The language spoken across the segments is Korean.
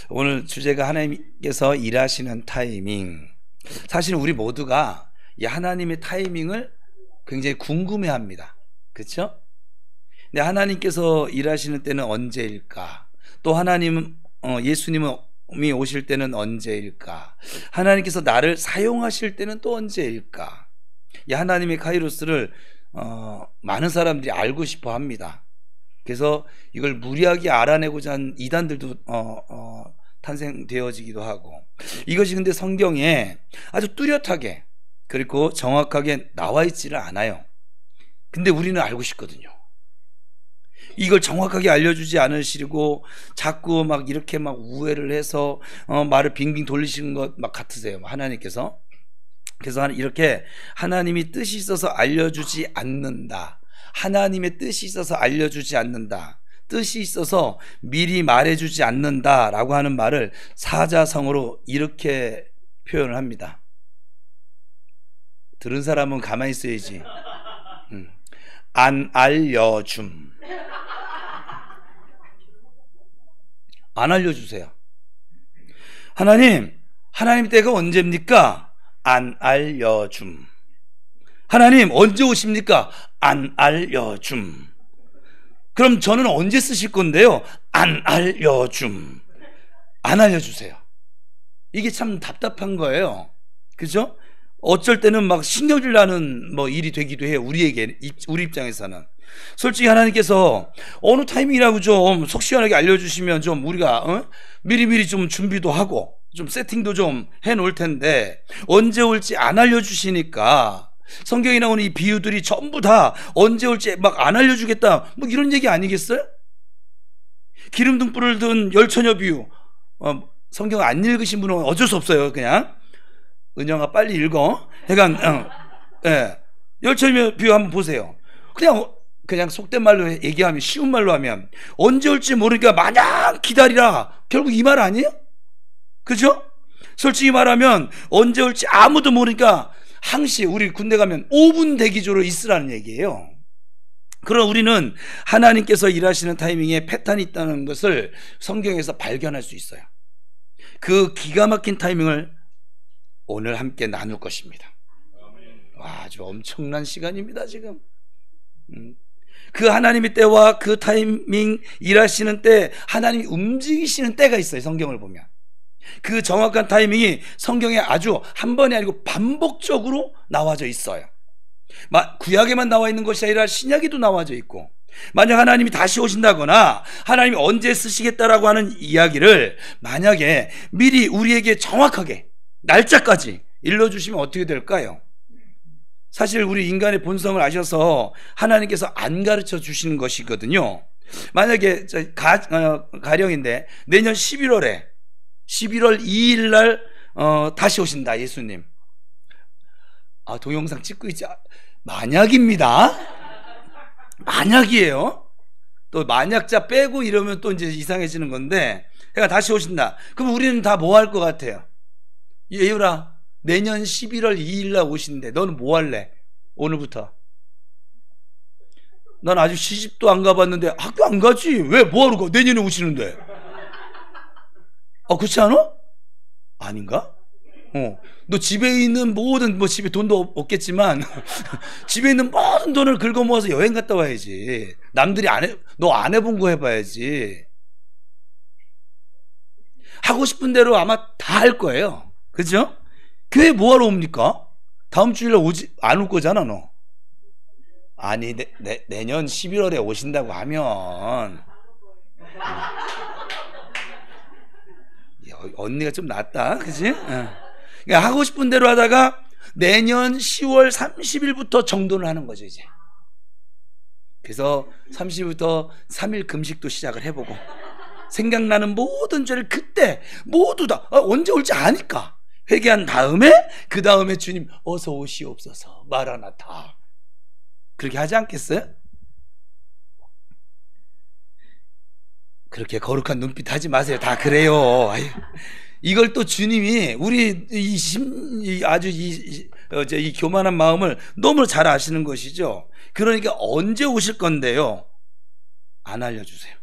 오늘 주제가 하나님께서 일하시는 타이밍. 사실 우리 모두가 이 하나님의 타이밍을 굉장히 궁금해합니다. 그렇죠? 근데 하나님께서 일하시는 때는 언제일까? 또 예수님이 오실 때는 언제일까? 하나님께서 나를 사용하실 때는 또 언제일까? 이 하나님의 카이로스를 많은 사람들이 알고 싶어 합니다. 그래서 이걸 무리하게 알아내고자 한 이단들도 탄생되어지기도 하고, 이것이 근데 성경에 아주 뚜렷하게 그리고 정확하게 나와 있지를 않아요. 근데 우리는 알고 싶거든요. 이걸 정확하게 알려주지 않으시고 자꾸 막 이렇게 막 우회를 해서 말을 빙빙 돌리시는 것 막 같으세요, 하나님께서. 그래서 이렇게 하나님이 뜻이 있어서 알려주지 않는다, 하나님의 뜻이 있어서 알려주지 않는다, 뜻이 있어서 미리 말해주지 않는다라고 하는 말을 사자성어로 이렇게 표현을 합니다. 들은 사람은 가만히 있어야지. 안 알려줌. 안 알려주세요. 하나님 때가 언제입니까? 안 알려줌. 하나님 언제 오십니까? 안 알려줌. 그럼 저는 언제 쓰실 건데요? 안 알려줌. 안 알려주세요. 이게 참 답답한 거예요. 그죠? 어쩔 때는 막 신경질 나는 일이 되기도 해요. 우리 입장에서는. 솔직히 하나님께서 어느 타이밍이라고 좀 속 시원하게 알려주시면 좀 우리가 미리미리 좀 준비도 하고 좀 세팅도 좀 해놓을 텐데, 언제 올지 안 알려주시니까 성경에 나오는 이 비유들이 전부 다 언제 올지 막 안 알려주겠다 이런 얘기 아니겠어요? 기름등 불을 든 열처녀 비유, 성경 안 읽으신 분은 어쩔 수 없어요. 그냥 은영아 빨리 읽어. 열처녀 비유 한번 보세요. 그냥 속된 말로 얘기하면, 쉬운 말로 하면 언제 올지 모르니까 마냥 기다리라, 결국 이 말 아니에요? 그죠? 솔직히 말하면 언제 올지 아무도 모르니까 항시 우리 군대 가면 5분 대기조로 있으라는 얘기예요. 그럼 우리는 하나님께서 일하시는 타이밍에 패턴이 있다는 것을 성경에서 발견할 수 있어요. 그 기가 막힌 타이밍을 오늘 함께 나눌 것입니다. 와, 아주 엄청난 시간입니다 지금. 그 하나님의 때와 그 타이밍, 일하시는 때, 하나님이 움직이시는 때가 있어요. 성경을 보면 그 정확한 타이밍이 성경에 아주 한 번이 아니고 반복적으로 나와져 있어요. 구약에만 나와 있는 것이 아니라 신약에도 나와져 있고, 만약 하나님이 다시 오신다거나 하나님이 언제 쓰시겠다라고 하는 이야기를 만약에 미리 우리에게 정확하게 날짜까지 일러주시면 어떻게 될까요? 사실 우리 인간의 본성을 아셔서 하나님께서 안 가르쳐 주시는 것이거든요. 만약에 가령인데 내년 11월 2일 날 다시 오신다, 예수님. 동영상 찍고 있지. 만약입니다. 만약이에요. 또 만약자 빼고 이러면 또 이제 이상해지는 건데, 그러니까 다시 오신다. 그럼 우리는 다 뭐 할 것 같아요? 예율아, 내년 11월 2일 날 오신대. 너는 뭐 할래? 오늘부터. 난 아직 시집도 안 가봤는데 학교 안 가지. 왜? 뭐하러 가? 내년에 오시는데. 그렇지 않아? 아닌가? 너 집에 있는 모든, 집에 돈도 없겠지만 집에 있는 모든 돈을 긁어 모아서 여행 갔다 와야지. 남들이 너 안 해본 거 해봐야지. 하고 싶은 대로 아마 다 할 거예요. 그죠? 교회 뭐하러 옵니까? 다음 주일날 안 올 거잖아, 너. 아니, 내년 11월에 오신다고 하면 언니가 좀 낫다, 그치? 그러니까 하고 싶은 대로 하다가 내년 10월 30일부터 정돈을 하는 거죠, 이제. 그래서 30일부터 3일 금식도 시작을 해보고, 생각나는 모든 죄를 그때 모두 다 언제 올지 아니까 회개한 다음에, 그 다음에 주님 어서 오시옵소서, 마라나타, 그렇게 하지 않겠어요? 그렇게 거룩한 눈빛 하지 마세요. 다 그래요. 이걸 또 주님이 우리 이 교만한 마음을 너무 잘 아시는 것이죠. 그러니까 언제 오실 건데요? 안 알려주세요.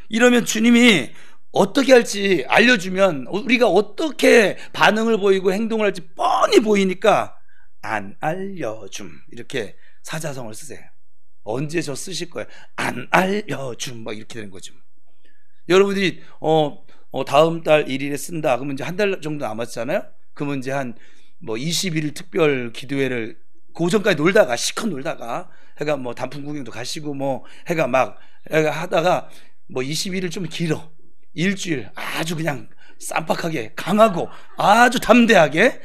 이러면 주님이 어떻게 할지 알려주면 우리가 어떻게 반응을 보이고 행동을 할지 뻔히 보이니까 안 알려줌, 이렇게 사자성어를 쓰세요. 언제 저 쓰실 거예요? 안 알려줌, 막 이렇게 되는 거죠. 여러분들이 다음 달 1일에 쓴다 그러면 이제 한 달 정도 남았잖아요. 그러면 이제 한 뭐 21일 특별 기도회를 그 전까지 놀다가 실컷 놀다가 해가 뭐 단풍 구경도 가시고 뭐 해가 막 하다가 뭐 21일 좀 길어, 일주일 아주 그냥 쌈박하게 강하고 아주 담대하게.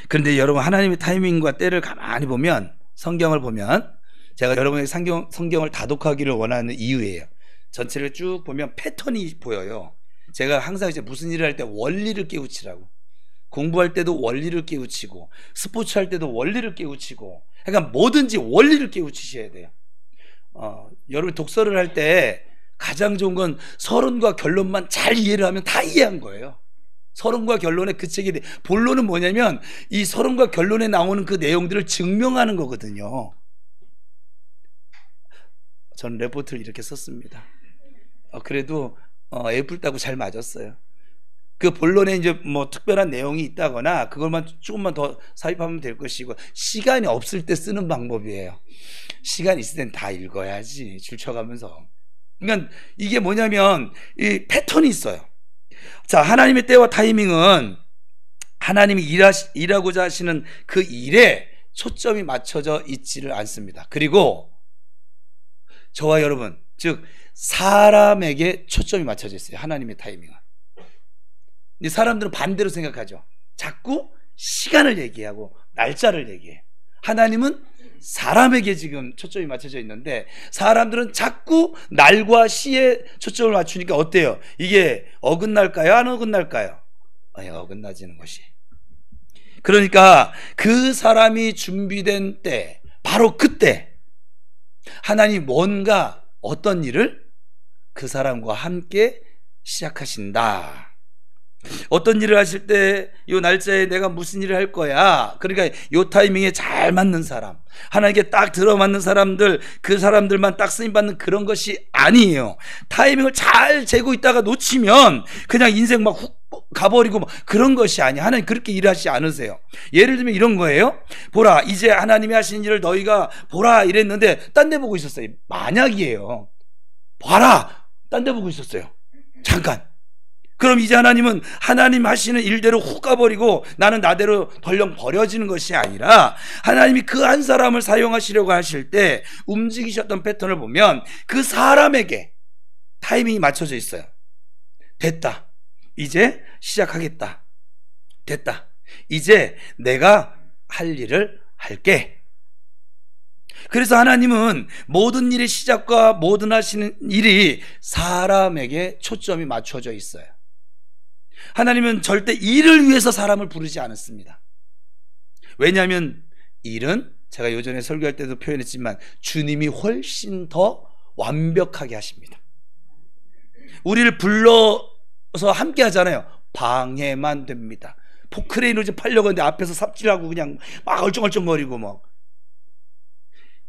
그런데 여러분, 하나님의 타이밍과 때를 가만히 보면, 성경을 보면, 제가 여러분의 성경을 다독하기를 원하는 이유예요. 전체를 쭉 보면 패턴이 보여요. 제가 항상 이제 무슨 일을 할 때 원리를 깨우치라고, 공부할 때도 원리를 깨우치고, 스포츠 할 때도 원리를 깨우치고, 그러니까 뭐든지 원리를 깨우치셔야 돼요. 여러분 독서를 할 때 가장 좋은 건 서론과 결론만 잘 이해를 하면 다 이해한 거예요. 서론과 결론의 그 책의 본론은 뭐냐면 이 서론과 결론에 나오는 그 내용들을 증명하는 거거든요. 저는 레포트를 이렇게 썼습니다. 그래도 애플 따고 잘 맞았어요. 그 본론에 이제 뭐 특별한 내용이 있다거나 그걸만 조금만 더 삽입하면 될 것이고, 시간이 없을 때 쓰는 방법이에요. 시간 있을 땐 다 읽어야지, 줄쳐가면서. 그러니까 이게 뭐냐면 이 패턴이 있어요. 자, 하나님의 때와 타이밍은 하나님이 일하고자 하시는 그 일에 초점이 맞춰져 있지를 않습니다. 그리고 저와 여러분, 즉 사람에게 초점이 맞춰져 있어요. 하나님의 타이밍은. 근데 사람들은 반대로 생각하죠. 자꾸 시간을 얘기하고 날짜를 얘기해. 하나님은 사람에게 지금 초점이 맞춰져 있는데, 사람들은 자꾸 날과 시에 초점을 맞추니까 어때요? 이게 어긋날까요? 안 어긋날까요? 어긋나지는 것이. 그러니까 그 사람이 준비된 때, 바로 그때 하나님이 뭔가 어떤 일을 그 사람과 함께 시작하신다. 어떤 일을 하실 때 이 날짜에 내가 무슨 일을 할 거야, 그러니까 이 타이밍에 잘 맞는 사람, 하나님께 딱 들어맞는 사람들, 그 사람들만 딱 쓰임받는 그런 것이 아니에요. 타이밍을 잘 재고 있다가 놓치면 그냥 인생 막 훅 가버리고 막 그런 것이 아니야. 하나님 그렇게 일하시지 않으세요. 예를 들면 이런 거예요. 보라, 이제 하나님이 하신 일을 너희가 보라 이랬는데 딴 데 보고 있었어요. 만약이에요. 봐라, 딴 데 보고 있었어요. 잠깐. 그럼 이제 하나님은 하나님 하시는 일대로 훅 가버리고 나는 나대로 덜렁 버려지는 것이 아니라, 하나님이 그 한 사람을 사용하시려고 하실 때 움직이셨던 패턴을 보면 그 사람에게 타이밍이 맞춰져 있어요. 됐다, 이제 시작하겠다. 됐다, 이제 내가 할 일을 할게. 그래서 하나님은 모든 일의 시작과 모든 하시는 일이 사람에게 초점이 맞춰져 있어요. 하나님은 절대 일을 위해서 사람을 부르지 않았습니다. 왜냐하면 일은 제가 요전에 설교할 때도 표현했지만 주님이 훨씬 더 완벽하게 하십니다. 우리를 불러서 함께 하잖아요. 방해만 됩니다. 포크레인으로 좀 팔려고 하는데 앞에서 삽질하고 그냥 막 얼쩡얼쩡거리고 막.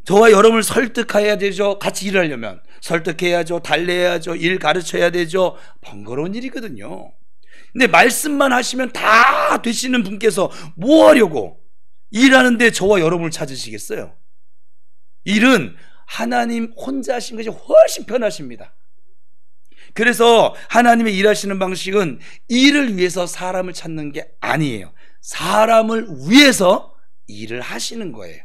저와 여러분을 설득해야 되죠. 같이 일하려면 설득해야죠, 달래야죠, 일 가르쳐야 되죠. 번거로운 일이거든요. 근데 말씀만 하시면 다 되시는 분께서 뭐 하려고 일하는데 저와 여러분을 찾으시겠어요? 일은 하나님 혼자 하신 것이 훨씬 편하십니다. 그래서 하나님의 일하시는 방식은 일을 위해서 사람을 찾는 게 아니에요. 사람을 위해서 일을 하시는 거예요.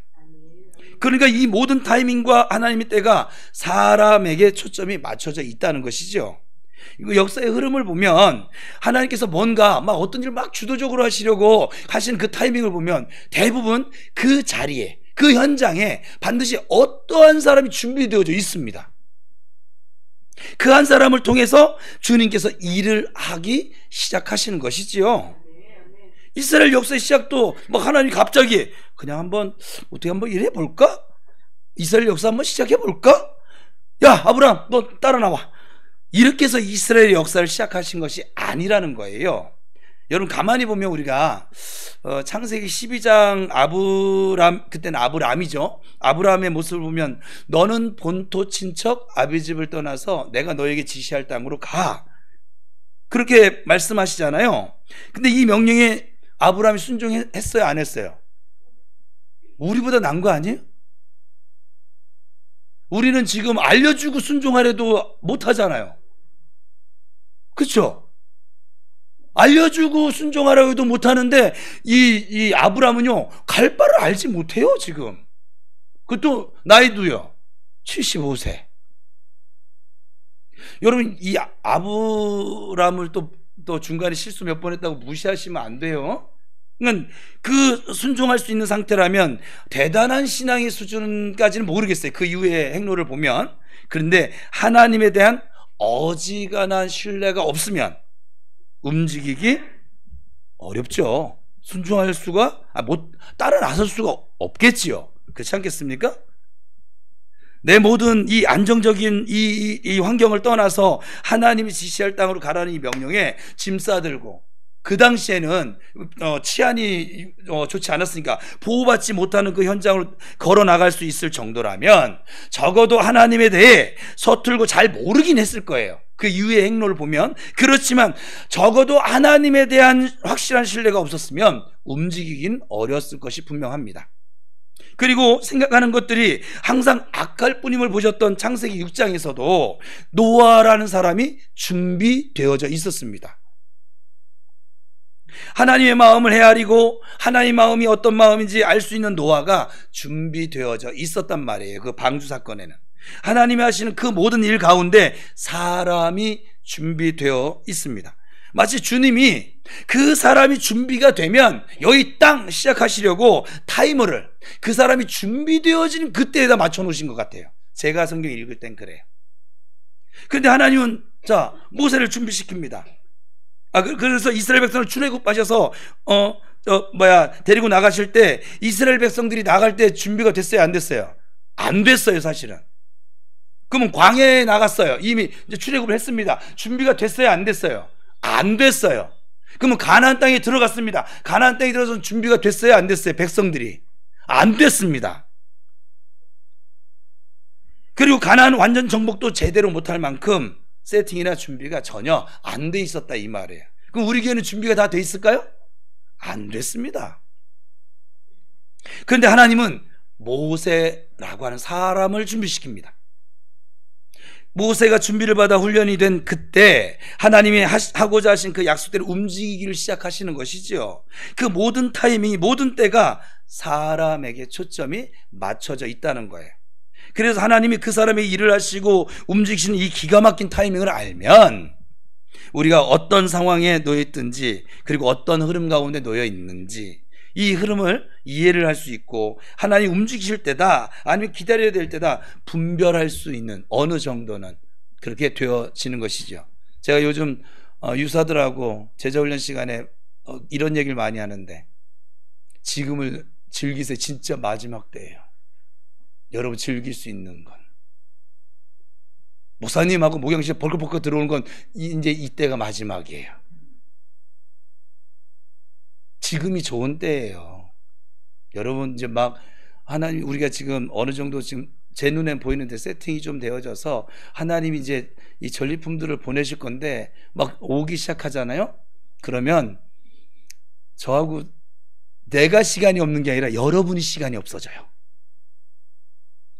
그러니까 이 모든 타이밍과 하나님의 때가 사람에게 초점이 맞춰져 있다는 것이죠. 이거 역사의 흐름을 보면 하나님께서 뭔가 막 어떤 일을 막 주도적으로 하시려고 하신 그 타이밍을 보면 대부분 그 자리에, 그 현장에 반드시 어떠한 사람이 준비되어져 있습니다. 그 한 사람을 통해서 주님께서 일을 하기 시작하시는 것이지요. 이스라엘 역사의 시작도 막 하나님이 갑자기 그냥 어떻게 한번 일해볼까? 이스라엘 역사 한번 시작해볼까? 야, 아브라함 너 따라 나와. 이렇게 해서 이스라엘의 역사를 시작하신 것이 아니라는 거예요. 여러분 가만히 보면 우리가 창세기 12장 그때는 아브람이죠. 아브람의 모습을 보면 너는 본토 친척 아비집을 떠나서 내가 너에게 지시할 땅으로 가, 그렇게 말씀하시잖아요. 근데 이 명령에 아브람이 순종했어요, 안 했어요? 우리보다 난 거 아니에요? 우리는 지금 알려주고 순종하려도 못하잖아요. 그렇죠? 알려주고 순종하라고 해도 못하는데 이 아브람은요, 갈 바를 알지 못해요 지금. 그것도 나이도요 75세. 여러분 이 아브람을 또 중간에 실수 몇 번 했다고 무시하시면 안 돼요. 그러니까 그 순종할 수 있는 상태라면 대단한 신앙의 수준까지는 모르겠어요, 그 이후의 행로를 보면. 그런데 하나님에 대한 어지간한 신뢰가 없으면 움직이기 어렵죠. 순종할 수가 따라 나설 수가 없겠지요. 그렇지 않겠습니까? 내 모든 이 안정적인 이 환경을 떠나서 하나님이 지시할 땅으로 가라는 이 명령에 짐 싸들고, 그 당시에는 치안이 좋지 않았으니까 보호받지 못하는 그 현장으로 걸어 나갈 수 있을 정도라면 적어도 하나님에 대해 서툴고 잘 모르긴 했을 거예요, 그 이후의 행로를 보면. 그렇지만 적어도 하나님에 대한 확실한 신뢰가 없었으면 움직이긴 어려웠을 것이 분명합니다. 그리고 생각하는 것들이 항상 악할 뿐임을 보셨던 창세기 6장에서도 노아라는 사람이 준비되어져 있었습니다. 하나님의 마음을 헤아리고 하나님의 마음이 어떤 마음인지 알 수 있는 노아가 준비되어져 있었단 말이에요. 그 방주 사건에는 하나님이 하시는 그 모든 일 가운데 사람이 준비되어 있습니다. 마치 주님이 그 사람이 준비가 되면 여기 땅 시작하시려고 타이머를 그 사람이 준비되어진 그때에다 맞춰 놓으신 것 같아요. 제가 성경 읽을 땐 그래요. 그런데 하나님은 모세를 준비시킵니다. 그래서 이스라엘 백성을 출애굽하셔서 데리고 나가실 때 이스라엘 백성들이 나갈 때 준비가 됐어요, 안 됐어요? 안 됐어요, 사실은. 그러면 광야에 나갔어요. 이미 이제 출애굽을 했습니다. 준비가 됐어요, 안 됐어요? 안 됐어요. 그러면 가나안 땅에 들어갔습니다. 가나안 땅에 들어서 준비가 됐어요, 안 됐어요? 백성들이 안 됐습니다. 그리고 가나안 완전 정복도 제대로 못할 만큼 세팅이나 준비가 전혀 안 돼 있었다, 이 말이에요. 그럼 우리 교회는 준비가 다 돼 있을까요? 안 됐습니다. 그런데 하나님은 모세라고 하는 사람을 준비시킵니다. 모세가 준비를 받아 훈련이 된 그때 하나님이 하고자 하신 그 약속대로 움직이기를 시작하시는 것이죠. 그 모든 타이밍이, 모든 때가 사람에게 초점이 맞춰져 있다는 거예요. 그래서 하나님이 그 사람의 일을 하시고 움직이시는 이 기가 막힌 타이밍을 알면 우리가 어떤 상황에 놓여 있든지, 그리고 어떤 흐름 가운데 놓여 있는지 이 흐름을 이해를 할 수 있고, 하나님 움직이실 때다 아니면 기다려야 될 때다 분별할 수 있는 어느 정도는 그렇게 되어지는 것이죠. 제가 요즘 유사들하고 제자훈련 시간에 이런 얘기를 많이 하는데, 지금을 즐기세요. 진짜 마지막 때예요. 여러분 즐길 수 있는 건, 목사님하고 목양실에 벌컥벌컥 들어오는 건 이제 이때가 마지막이에요. 지금이 좋은 때예요. 여러분 이제 하나님, 우리가 지금 어느 정도 지금 제 눈엔 보이는데 세팅이 좀 되어져서 하나님이 이제 이 전리품들을 보내실 건데 오기 시작하잖아요. 그러면 저하고 내가 시간이 없는 게 아니라 여러분이 시간이 없어져요.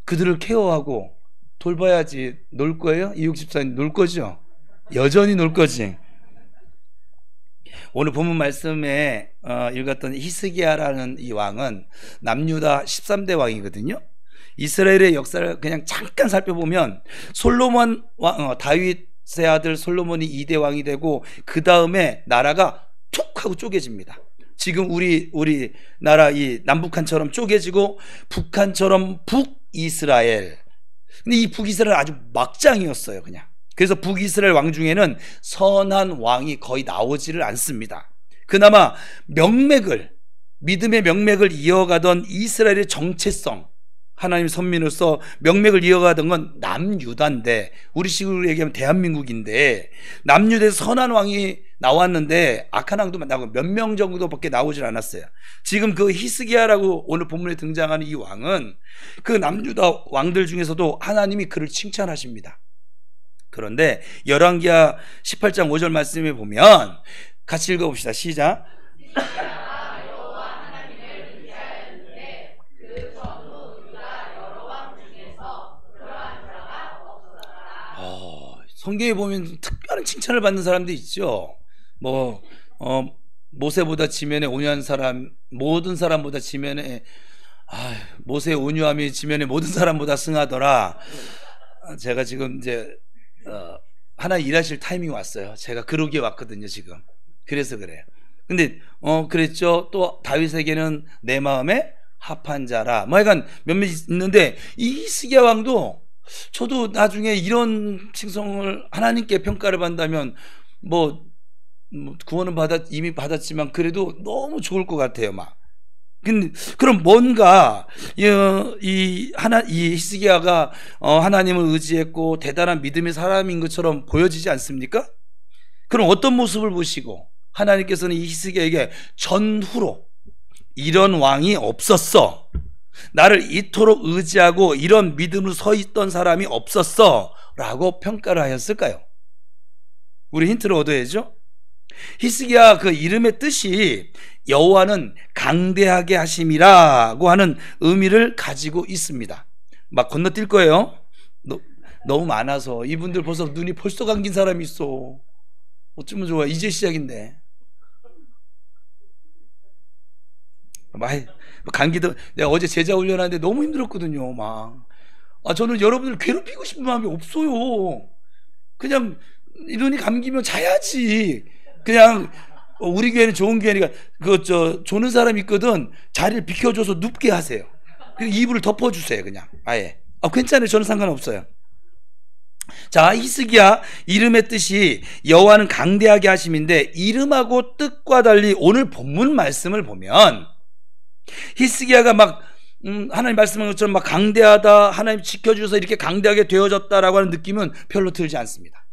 그들을 케어하고 돌봐야지. 놀 거예요? 이육 집사님 놀 거죠? 여전히 놀 거지. 오늘 본문 말씀에 읽었던 히스기야라는 이 왕은 남유다 13대 왕이거든요. 이스라엘의 역사를 그냥 잠깐 살펴보면 솔로몬 왕, 다윗의 아들 솔로몬이 2대 왕이 되고 그 다음에 나라가 툭 하고 쪼개집니다. 지금 우리 나라 이 남북한처럼 쪼개지고 북한처럼 북이스라엘. 근데 이 북이스라엘 아주 막장이었어요, 그냥. 그래서 북이스라엘 왕 중에는 선한 왕이 거의 나오지를 않습니다. 그나마 믿음의 명맥을 이어가던 이스라엘의 정체성, 하나님 선민으로서 명맥을 이어가던 건 남유다인데, 우리 식으로 얘기하면 대한민국인데, 남유다에서 선한 왕이 나왔는데 악한 왕도 나오고 몇 명 정도밖에 나오질 않았어요. 지금 그 히스기야라고 오늘 본문에 등장하는 이 왕은 그 남유다 왕들 중에서도 하나님이 그를 칭찬하십니다. 그런데 열왕기하 18장 5절 말씀에 보면 같이 읽어봅시다. 시작. 성경에 보면 특별한 칭찬을 받는 사람도 있죠. 모세보다 지면에 온유한 사람, 모든 사람보다 지면에 모세의 온유함이 지면에 모든 사람보다 승하더라. 제가 지금 이제 하나 일하실 타이밍이 왔어요. 제가 그러기에 왔거든요, 지금. 그래서 그래요. 근데 그랬죠. 또 다윗에게는 내 마음에 합한 자라. 하여간 몇몇 있는데 이 히스기야 왕도 저도 나중에 이런 칭송을 하나님께 평가를 받는다면 구원은 이미 받았지만 그래도 너무 좋을 것 같아요, 막. 근데 그럼 뭔가 이 히스기야가 하나님을 의지했고 대단한 믿음의 사람인 것처럼 보여지지 않습니까? 그럼 어떤 모습을 보시고 하나님께서는 이 히스기야에게 전후로 이런 왕이 없었어, 나를 이토록 의지하고 이런 믿음으로 서 있던 사람이 없었어 라고 평가를 하였을까요? 우리 힌트를 얻어야죠. 히스기야 그 이름의 뜻이 여호와는 강대하게 하심이라고 하는 의미를 가지고 있습니다. 막 건너뛸 거예요. 너무 많아서 이분들 벌써 눈이 벌써 감긴 사람이 있어. 어쩌면 좋아. 이제 시작인데. 감기도 내가 어제 제자 훈련하는데 너무 힘들었거든요. 저는 여러분들 괴롭히고 싶은 마음이 없어요. 그냥 눈이 감기면 자야지. 그냥 우리 교회는 좋은 교회니까 조는 사람이 있거든. 자리를 비켜줘서 눕게 하세요. 그리고 이불을 덮어주세요. 그냥 아예. 괜찮아요. 저는 상관없어요. 자, 히스기야 이름의 뜻이 여호와는 강대하게 하심인데, 이름하고 뜻과 달리 오늘 본문 말씀을 보면 히스기야가 하나님 말씀한 것처럼 강대하다, 하나님 지켜주셔서 이렇게 강대하게 되어졌다라고 하는 느낌은 별로 들지 않습니다.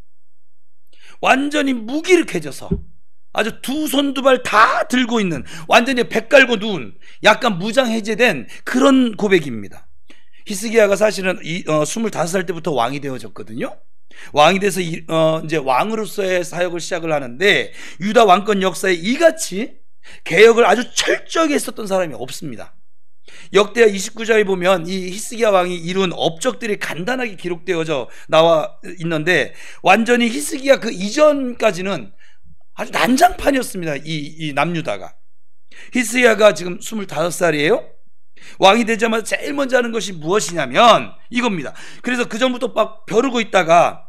완전히 무기력해져서 아주 두 손 두 발 다 들고 있는, 완전히 배 깔고 누운, 약간 무장해제된 그런 고백입니다. 히스기야가 사실은 25살 때부터 왕이 되어졌거든요. 왕이 돼서 이제 왕으로서의 사역을 시작을 하는데, 유다 왕권 역사에 이같이 개혁을 아주 철저하게 했었던 사람이 없습니다. 역대하 29장에 보면 이 히스기야 왕이 이룬 업적들이 간단하게 기록되어져 나와 있는데, 완전히 히스기야 그 이전까지는 아주 난장판이었습니다. 이 남유다가. 히스기야가 지금 25살이에요. 왕이 되자마자 제일 먼저 하는 것이 무엇이냐면 이겁니다. 그래서 그 전부터 벼르고 있다가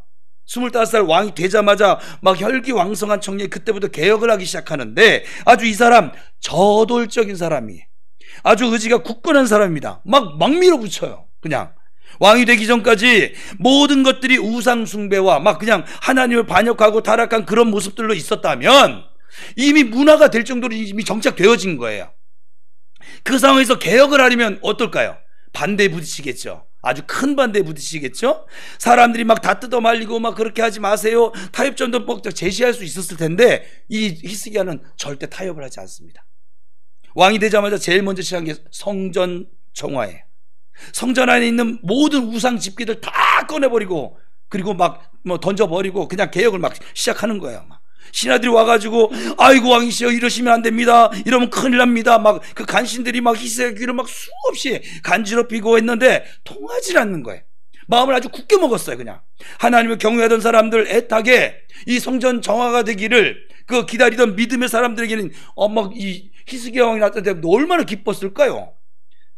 25살 왕이 되자마자 혈기왕성한 청년이 그때부터 개혁을 하기 시작하는데, 아주 이 사람 저돌적인 사람이, 아주 의지가 굳건한 사람입니다. 막 밀어붙여요. 그냥 왕이 되기 전까지 모든 것들이 우상 숭배와 그냥 하나님을 반역하고 타락한 그런 모습들로 있었다면, 이미 문화가 될 정도로 이미 정착되어진 거예요. 그 상황에서 개혁을 하려면 어떨까요? 반대에 부딪히겠죠. 아주 큰 반대에 부딪히겠죠. 사람들이 다 뜯어 말리고 그렇게 하지 마세요, 타협점도 제시할 수 있었을 텐데, 이 히스기야는 절대 타협을 하지 않습니다. 왕이 되자마자 제일 먼저 시작한 게 성전 정화예요. 성전 안에 있는 모든 우상 집기들 다 꺼내버리고, 그리고 던져버리고 그냥 개혁을 시작하는 거예요. 신하들이 와가지고 아이고 왕이시여 이러시면 안 됩니다, 이러면 큰일 납니다. 그 간신들이 히스기야 귀를 수없이 간지럽히고 했는데 통하지 않는 거예요. 마음을 아주 굳게 먹었어요. 그냥 하나님을 경외하던 사람들 애타게 이 성전 정화가 되기를 기다리던 믿음의 사람들에게는 이 히스기야 왕이 나타날 때 얼마나 기뻤을까요?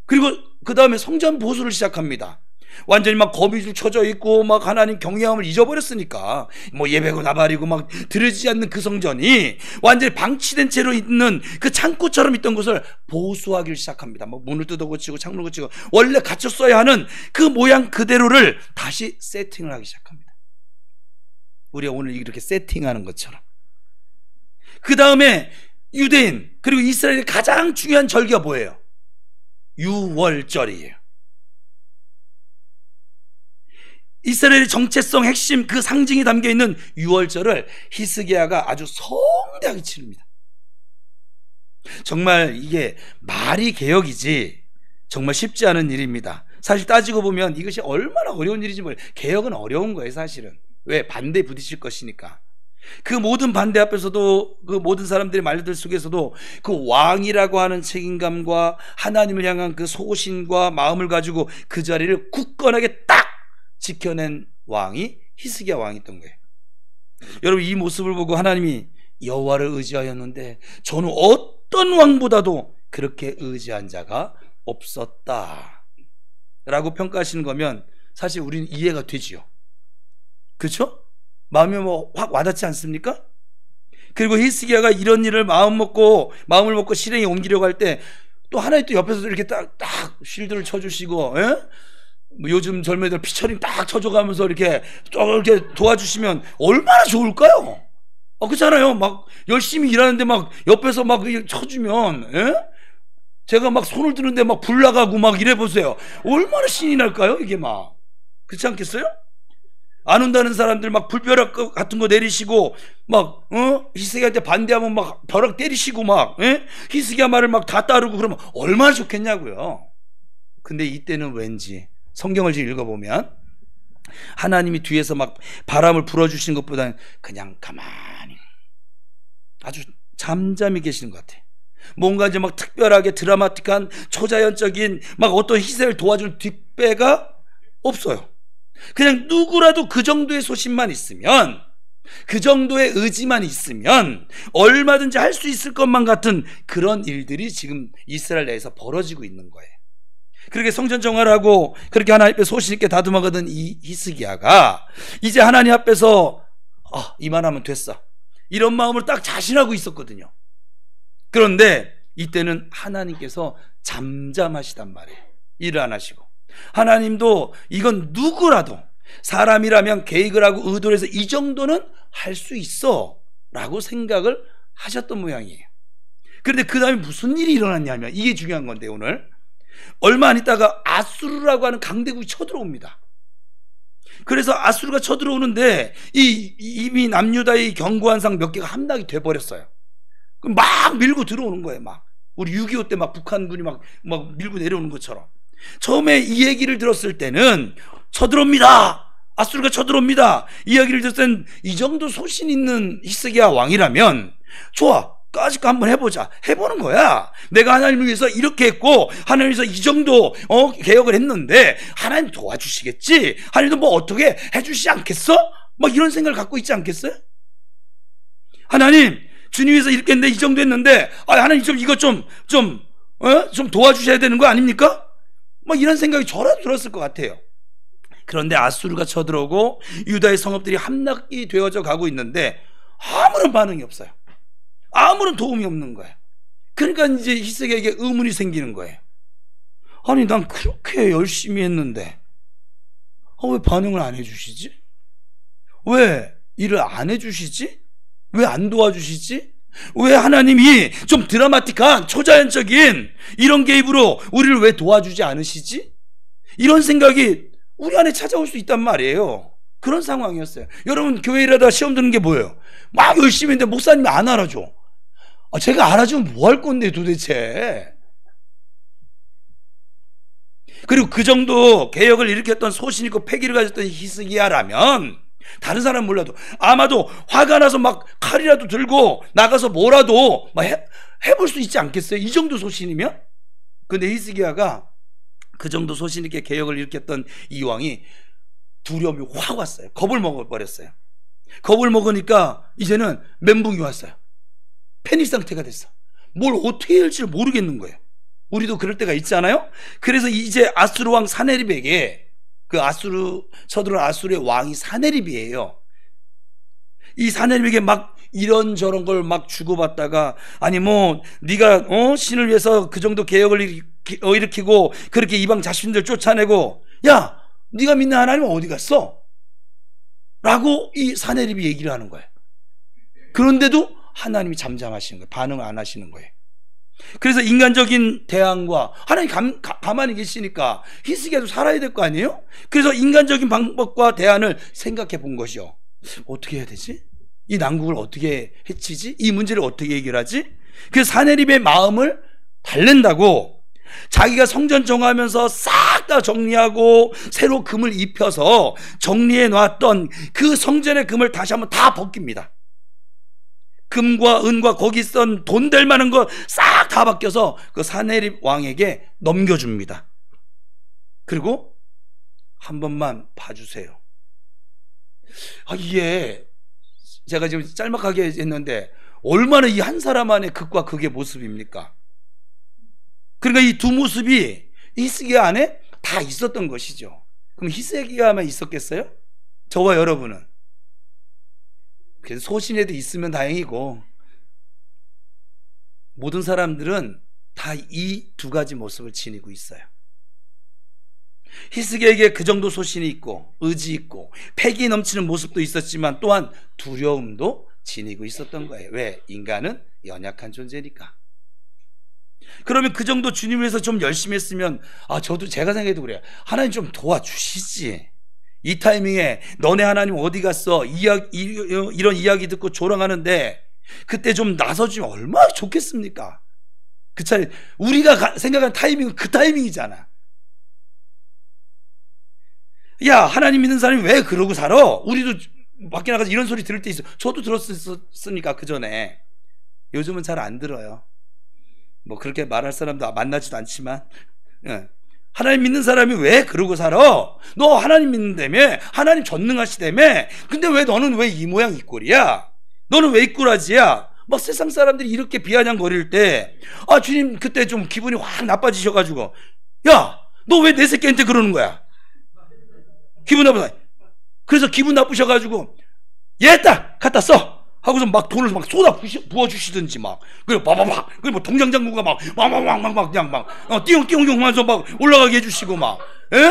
그리고 그 다음에 성전 보수를 시작합니다. 완전히 거미줄 쳐져 있고 하나님 경외함을 잊어버렸으니까 예배고 나발이고 들어지지 않는 그 성전이 완전히 방치된 채로 있는 그 창고처럼 있던 곳을 보수하기를 시작합니다. 문을 뜯어고치고 창문을 고치고 원래 갖췄어야 하는 그 모양 그대로를 다시 세팅을 하기 시작합니다. 우리가 오늘 이렇게 세팅하는 것처럼. 그 다음에 유대인 그리고 이스라엘의 가장 중요한 절기가 뭐예요? 유월절이에요. 이스라엘의 정체성 핵심 그 상징이 담겨있는 유월절을 히스기야가 아주 성대하게 치릅니다. 정말 이게 말이 개혁이지 정말 쉽지 않은 일입니다. 사실 따지고 보면 이것이 얼마나 어려운 일인지 몰라요. 개혁은 어려운 거예요, 사실은. 왜? 반대에 부딪힐 것이니까. 그 모든 반대 앞에서도, 그 모든 사람들의 말들 속에서도 그 왕이라고 하는 책임감과 하나님을 향한 그 소신과 마음을 가지고 그 자리를 굳건하게 딱 지켜낸 왕이 히스기야 왕이었던 거예요. 여러분, 이 모습을 보고 하나님이 여호와를 의지하였는데 저는 어떤 왕보다도 그렇게 의지한 자가 없었다 라고 평가하시는 거면 사실 우리는 이해가 되지요. 그렇죠? 마음이 확 와닿지 않습니까? 그리고 히스기야가 이런 일을 마음을 먹고 실행에 옮기려고 할 때 또 하나님 또 옆에서 이렇게 딱 쉴드를 쳐주시고, 뭐 요즘 젊은이들 피처링 딱 쳐줘가면서 이렇게 도와주시면 얼마나 좋을까요? 그렇잖아요. 막 열심히 일하는데 막 옆에서 막 쳐주면, 제가 막 손을 드는데 막 불 나가고 막 이래 보세요. 얼마나 신이 날까요? 이게 막. 그렇지 않겠어요? 안 온다는 사람들 막 불벼락 같은 거 내리시고 막 히스기야한테 반대하면 막 벼락 때리시고 막 히스기야 말을 막 다 따르고 그러면 얼마나 좋겠냐고요. 근데 이때는 왠지 성경을 지금 읽어보면 하나님이 뒤에서 막 바람을 불어주시는 것보다는 그냥 가만히 아주 잠잠히 계시는 것 같아요. 뭔가 이제 막 특별하게 드라마틱한 초자연적인 막 어떤 희생을 도와줄 뒷배가 없어요. 그냥 누구라도 그 정도의 소신만 있으면, 그 정도의 의지만 있으면 얼마든지 할 수 있을 것만 같은 그런 일들이 지금 이스라엘 내에서 벌어지고 있는 거예요. 그렇게 성전 정화하고 그렇게 하나님 앞에 소신 있게 다듬어가던 이 히스기야가 이제 하나님 앞에서 이만하면 됐어, 이런 마음으로 딱 자신하고 있었거든요. 그런데 이때는 하나님께서 잠잠하시단 말이에요. 일을 안 하시고. 하나님도 이건 누구라도 사람이라면 계획을 하고 의도를 해서 이 정도는 할 수 있어 라고 생각을 하셨던 모양이에요. 그런데 그 다음에 무슨 일이 일어났냐면, 이게 중요한 건데, 오늘 얼마 안 있다가 아수르라고 하는 강대국이 쳐들어옵니다. 그래서 아수르가 쳐들어오는데 이미 남유다의 견고한 상 몇 개가 함락이 돼버렸어요. 막 밀고 들어오는 거예요. 막 우리 6.25 때 막 북한군이 막 밀고 내려오는 것처럼. 처음에 이 얘기를 들었을 때는 쳐들어옵니다, 아수르가 쳐들어옵니다, 이 이야기를 들었을 때는 이 정도 소신 있는 히스기야 왕이라면 좋아, 까짓 거 한번 해보자, 해보는 거야. 내가 하나님을 위해서 이렇게 했고 하나님을 위해서 이 정도 개혁을 했는데 하나님 도와주시겠지, 하나님도 뭐 어떻게 해주시지 않겠어? 막 이런 생각을 갖고 있지 않겠어요? 하나님, 주님 위해서 이렇게 했는데 이 정도 했는데 하나님 이거 좀 도와주셔야 되는 거 아닙니까? 막 이런 생각이 저라도 들었을 것 같아요. 그런데 아수르가 쳐들어오고 유다의 성읍들이 함락이 되어져 가고 있는데 아무런 반응이 없어요. 아무런 도움이 없는 거예요. 그러니까 이제 히스기야에게 의문이 생기는 거예요. 아니, 난 그렇게 열심히 했는데 왜 반응을 안 해주시지? 왜 일을 안 해주시지? 왜 안 도와주시지? 왜 하나님이 좀 드라마틱한 초자연적인 이런 개입으로 우리를 왜 도와주지 않으시지? 이런 생각이 우리 안에 찾아올 수 있단 말이에요. 그런 상황이었어요. 여러분, 교회 일하다가 시험 드는 게 뭐예요? 막 열심히 했는데 목사님이 안 알아줘. 제가 알아주면 뭐 할 건데 도대체. 그리고 그 정도 개혁을 일으켰던 소신 있고 패기를 가졌던 히스기야라면 다른 사람 몰라도 아마도 화가 나서 막 칼이라도 들고 나가서 뭐라도 막 해볼 수 있지 않겠어요? 이 정도 소신이면? 근데 히스기야가 그 정도 소신 있게 개혁을 일으켰던 이 왕이 두려움이 확 왔어요. 겁을 먹어버렸어요. 겁을 먹으니까 이제는 멘붕이 왔어요. 패닉 상태가 됐어. 뭘 어떻게 해야 할지 모르겠는 거예요. 우리도 그럴 때가 있잖아요. 그래서 이제 아수르 왕 사네립에게, 그 쳐들어온 아수르의 왕이 사네립이에요. 이 사네립에게 막 이런저런 걸 막 주고받다가, 아니 뭐 네가 신을 위해서 그 정도 개혁을 일으키고 그렇게 이방 자신들 쫓아내고, 야, 네가 믿는 하나님은 어디 갔어? 라고 이 사네립이 얘기를 하는 거예요. 그런데도 하나님이 잠잠하시는 거예요. 반응을 안 하시는 거예요. 그래서 인간적인 대항과 하나님 가만히 계시니까 히스기야도 살아야 될 거 아니에요? 그래서 인간적인 방법과 대안을 생각해 본 것이요. 어떻게 해야 되지? 이 난국을 어떻게 해치지? 이 문제를 어떻게 해결하지? 그래서 사내립의 마음을 달랜다고 자기가 성전 정하면서 싹 다 정리하고 새로 금을 입혀서 정리해 놨던 그 성전의 금을 다시 한번 다 벗깁니다. 금과 은과 거기 있던 돈 될 만한 거 싹 다 바뀌어서 그 사내립 왕에게 넘겨줍니다. 그리고 한 번만 봐주세요. 이게 제가 지금 짤막하게 했는데 얼마나 이 한 사람 안에 극과 극의 모습입니까? 그러니까 이 두 모습이 히스기야 안에 다 있었던 것이죠. 그럼 히스기야만 있었겠어요? 저와 여러분은? 그래서 소신에도 있으면 다행이고 모든 사람들은 다 이 두 가지 모습을 지니고 있어요. 히스기야에게 그 정도 소신이 있고 의지 있고 패기 넘치는 모습도 있었지만 또한 두려움도 지니고 있었던 거예요. 왜? 인간은 연약한 존재니까. 그러면 그 정도 주님 위해서 좀 열심히 했으면 저도 제가 생각해도 그래요. 하나님 좀 도와주시지. 이 타이밍에 너네 하나님 어디 갔어? 이런 이야기 듣고 조롱하는데 그때 좀 나서주면 얼마나 좋겠습니까? 그 차례 우리가 생각한 타이밍은 그 타이밍이잖아. 야, 하나님 믿는 사람이 왜 그러고 살아? 우리도 밖에 나가서 이런 소리 들을 때 있어. 저도 들었으니까 그 전에. 요즘은 잘 안 들어요. 뭐 그렇게 말할 사람도 만나지도 않지만, 하나님 믿는 사람이 왜 그러고 살아? 너 하나님 믿는다며? 하나님 전능하시다며? 근데 왜 너는 왜 이 모양 이 꼴이야? 너는 왜 이 꼴하지야? 막 세상 사람들이 이렇게 비아냥거릴 때, 주님 그때 좀 기분이 확 나빠지셔가지고, 야, 너 왜 내 새끼한테 그러는 거야? 기분 나쁘다. 그래서 기분 나쁘셔가지고 얘다 갖다 써 하고서 막 돈을 막 쏟아 부어주시든지 막 그리고 바바박 그리고 뭐 통장장부가 막 그냥 막 띠용띠용 하면서 막 올라가게 해주시고 막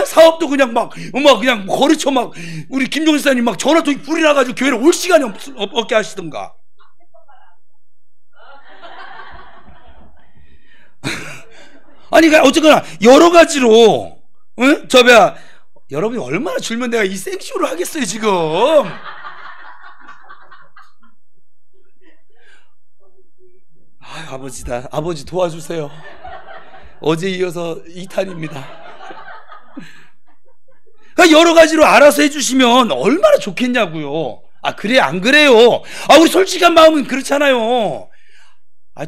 사업도 그냥 막 그냥 거르쳐 막 우리 김종신 사님 막 전화통이 불이 나가지고 교회를 올 시간이 없게 하시던가. 아니 어쨌거나 여러 가지로 여러분이 얼마나 줄면 내가 이 생쇼를 하겠어요 지금. 아버지다. 아버지 도와주세요. 어제 이어서 2탄입니다. 여러 가지로 알아서 해주시면 얼마나 좋겠냐고요. 그래 안 그래요? 우리 솔직한 마음은 그렇잖아요.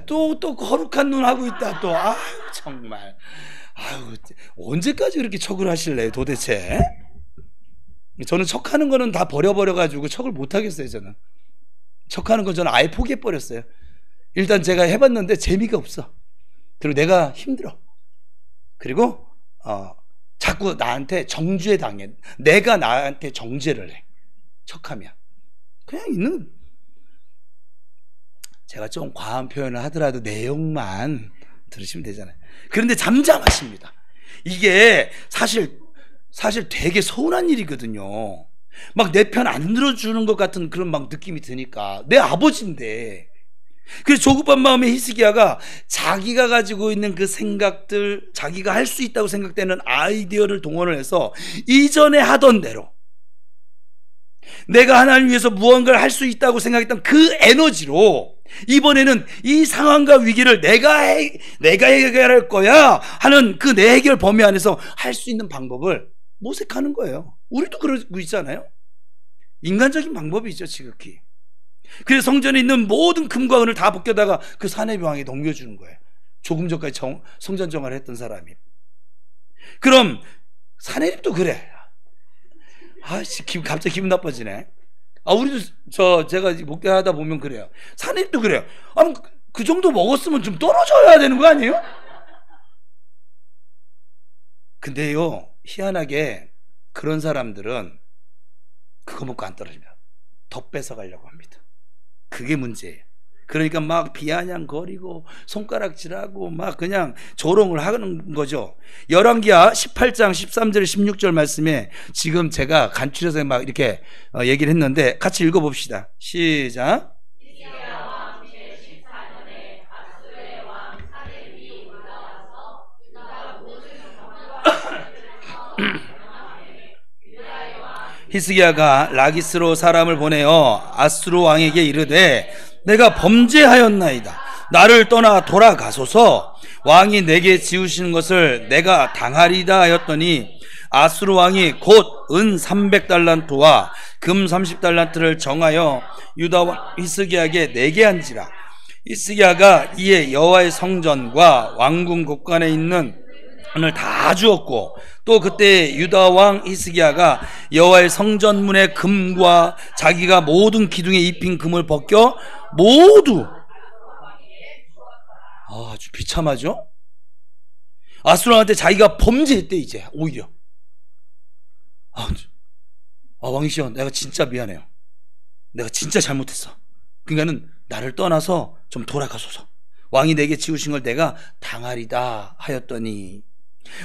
또 거룩한 눈 하고 있다 또. 정말. 언제까지 그렇게 척을 하실래요 도대체? 저는 척하는 거는 다 버려가지고 척을 못 하겠어요. 저는 척하는 건 저는 아예 포기해버렸어요. 일단 제가 해봤는데 재미가 없어. 그리고 내가 힘들어. 그리고 자꾸 나한테 정죄 당해. 내가 나한테 정죄를 해. 척하면 그냥 있는. 제가 좀 과한 표현을 하더라도 내용만 들으시면 되잖아요. 그런데 잠잠하십니다. 이게 사실 되게 서운한 일이거든요. 막 내 편 안 들어주는 것 같은 그런 막 느낌이 드니까. 내 아버지인데. 그래서 조급한 마음에 히스기야가 자기가 가지고 있는 그 생각들, 자기가 할 수 있다고 생각되는 아이디어를 동원을 해서 이전에 하던 대로 내가 하나님 위해서 무언가를 할 수 있다고 생각했던 그 에너지로 이번에는 이 상황과 위기를 내가 해결할 거야 하는 그 내 해결 범위 안에서 할 수 있는 방법을 모색하는 거예요. 우리도 그러고 있잖아요. 인간적인 방법이죠 지극히. 그래서 성전에 있는 모든 금과 은을 다 벗겨다가 그 사내립 왕에게 넘겨주는 거예요. 조금 전까지 성전 정화를 했던 사람이. 그럼 사내립도 그래. 갑자기 기분 나빠지네. 우리도 제가 목회하다 보면 그래요. 사내립도 그래요. 그 정도 먹었으면 좀 떨어져야 되는 거 아니에요? 근데요, 희한하게 그런 사람들은 그거 먹고 안 떨어집니다. 더 뺏어가려고 합니다. 그게 문제예요. 그러니까 막 비아냥거리고 손가락질하고 막 그냥 조롱을 하는 거죠. 열왕기하 18장 13절 16절 말씀에 지금 제가 간추려서 막 이렇게 얘기를 했는데 같이 시작. 시작. 히스기야가 라기스로 사람을 보내어 아수르 왕에게 이르되 내가 범죄하였나이다. 나를 떠나 돌아가소서. 왕이 내게 지으시는 것을 내가 당하리다 하였더니 아수르 왕이 곧 은 300달란트와 금 30달란트를 정하여 유다 왕 히스기야에게 내게 한지라. 히스기야가 이에 여호와의 성전과 왕궁 곳간에 있는 은을 다 주었고, 또 그때 유다 왕 히스기야가 여호와의 성전문의 금과 자기가 모든 기둥에 입힌 금을 벗겨 모두, 아주 비참하죠? 아수르 왕한테 자기가 범죄했대. 이제 오히려 왕이시여, 내가 진짜 미안해요. 내가 진짜 잘못했어. 그러니까는 나를 떠나서 좀 돌아가소서. 왕이 내게 지으신 걸 내가 당하리다 하였더니,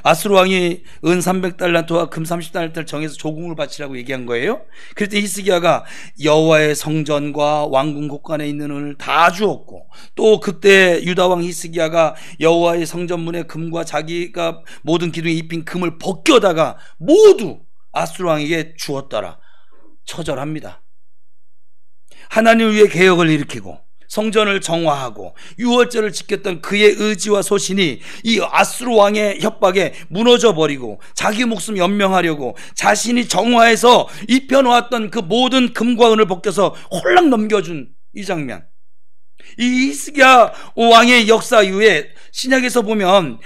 아수르 왕이 은 300달란트와 금 30달란트를 정해서 조공을 바치라고 얘기한 거예요. 그랬더니 히스기야가 여호와의 성전과 왕궁 곳간에 있는 은을 다 주었고, 또 그때 유다 왕 히스기야가 여호와의 성전문의 금과 자기가 모든 기둥에 입힌 금을 벗겨다가 모두 아수르 왕에게 주었더라. 처절합니다. 하나님을 위해 개혁을 일으키고 성전을 정화하고 유월절을 지켰던 그의 의지와 소신이 이 아수르 왕의 협박에 무너져 버리고 자기 목숨 연명하려고 자신이 정화해서 입혀놓았던 그 모든 금과 은을 벗겨서 홀랑 넘겨준 이 장면, 이 히스기야 왕의 역사 이후에 신약에서 보면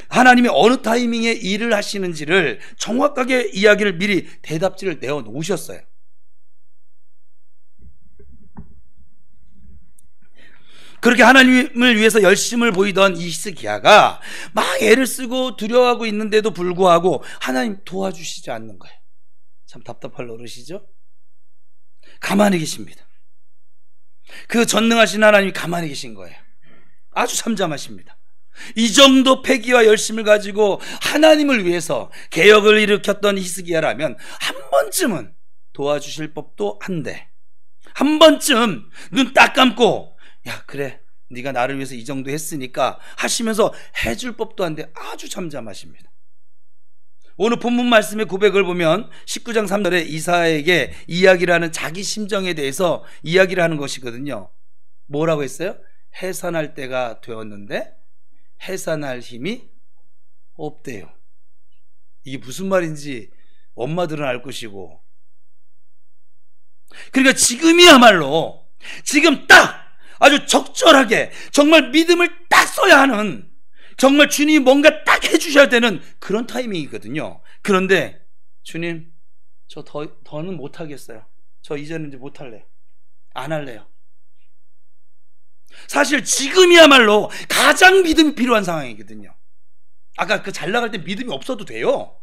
하나님이 어느 타이밍에 일을 하시는지를 정확하게 이야기를 미리 대답지를 내어 놓으셨어요. 그렇게 하나님을 위해서 열심을 보이던 이 히스기야가 막 애를 쓰고 두려워하고 있는데도 불구하고 하나님 도와주시지 않는 거예요. 참 답답할 노릇이죠. 가만히 계십니다. 그 전능하신 하나님이 가만히 계신 거예요. 아주 잠잠하십니다. 이 정도 패기와 열심을 가지고 하나님을 위해서 개혁을 일으켰던 히스기야라면 한 번쯤은 도와주실 법도 한데, 한 번쯤 눈 딱 감고 야 그래 네가 나를 위해서 이 정도 했으니까 하시면서 해줄 법도 한데 아주 잠잠하십니다. 오늘 본문 말씀의 고백을 보면 19장 3절에 이사야에게 이야기를 하는 자기 심정에 대해서 이야기를 하는 것이거든요. 뭐라고 했어요? 해산할 때가 되었는데 해산할 힘이 없대요. 이게 무슨 말인지 엄마들은 알 것이고, 그러니까 지금이야말로 지금 딱 아주 적절하게 정말 믿음을 딱 써야 하는, 정말 주님이 뭔가 딱 해주셔야 되는 그런 타이밍이거든요. 그런데 주님 저 더는 못하겠어요. 저 이제는 이제 못할래요. 안 할래요. 사실 지금이야말로 가장 믿음이 필요한 상황이거든요. 아까 그 잘 나갈 때 믿음이 없어도 돼요.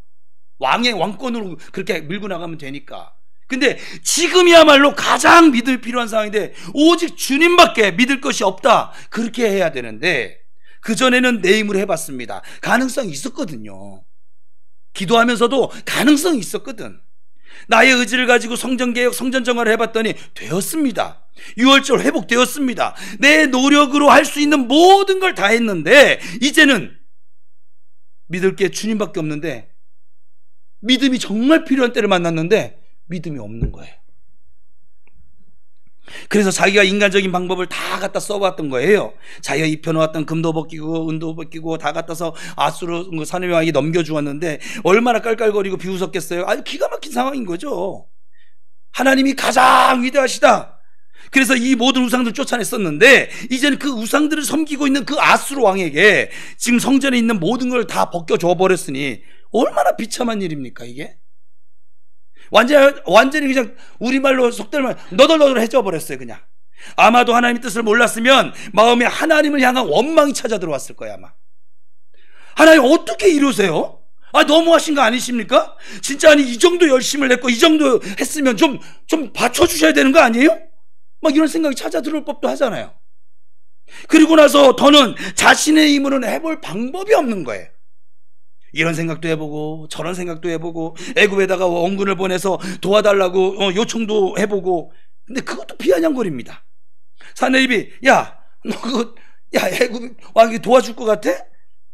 왕의 왕권으로 그렇게 밀고 나가면 되니까. 근데 지금이야말로 가장 믿음이 필요한 상황인데 오직 주님밖에 믿을 것이 없다, 그렇게 해야 되는데 그전에는 내 힘으로 해봤습니다. 가능성이 있었거든요. 기도하면서도 가능성이 있었거든. 나의 의지를 가지고 성전개혁, 성전정화를 해봤더니 되었습니다. 유월절 회복되었습니다. 내 노력으로 할 수 있는 모든 걸 다 했는데 이제는 믿을 게 주님밖에 없는데, 믿음이 정말 필요한 때를 만났는데 믿음이 없는 거예요. 그래서 자기가 인간적인 방법을 다 갖다 써봤던 거예요. 자기가 입혀놓았던 금도 벗기고 은도 벗기고 다 갖다서 아수르 사내의 왕에게 넘겨주었는데 얼마나 깔깔거리고 비웃었겠어요. 아주 기가 막힌 상황인 거죠. 하나님이 가장 위대하시다. 그래서 이 모든 우상들을 쫓아냈었는데 이제는 그 우상들을 섬기고 있는 그 아수르 왕에게 지금 성전에 있는 모든 걸 다 벗겨줘 버렸으니 얼마나 비참한 일입니까 이게? 완전히 그냥 우리말로 속들면 너덜너덜해져 버렸어요. 그냥 아마도 하나님의 뜻을 몰랐으면 마음에 하나님을 향한 원망이 찾아 들어왔을 거야 아마. 하나님 어떻게 이러세요? 너무하신 거 아니십니까? 진짜 아니 이 정도 열심을 했고 이 정도 했으면 좀 받쳐주셔야 되는 거 아니에요? 막 이런 생각이 찾아 들어올 법도 하잖아요. 그리고 나서 더는 자신의 힘으로는 해볼 방법이 없는 거예요. 이런 생각도 해보고 저런 생각도 해보고 애굽에다가 원군을 보내서 도와달라고 요청도 해보고, 근데 그것도 비아냥거립니다. 사내입이 야 너 애굽 왕이 도와줄 것 같아?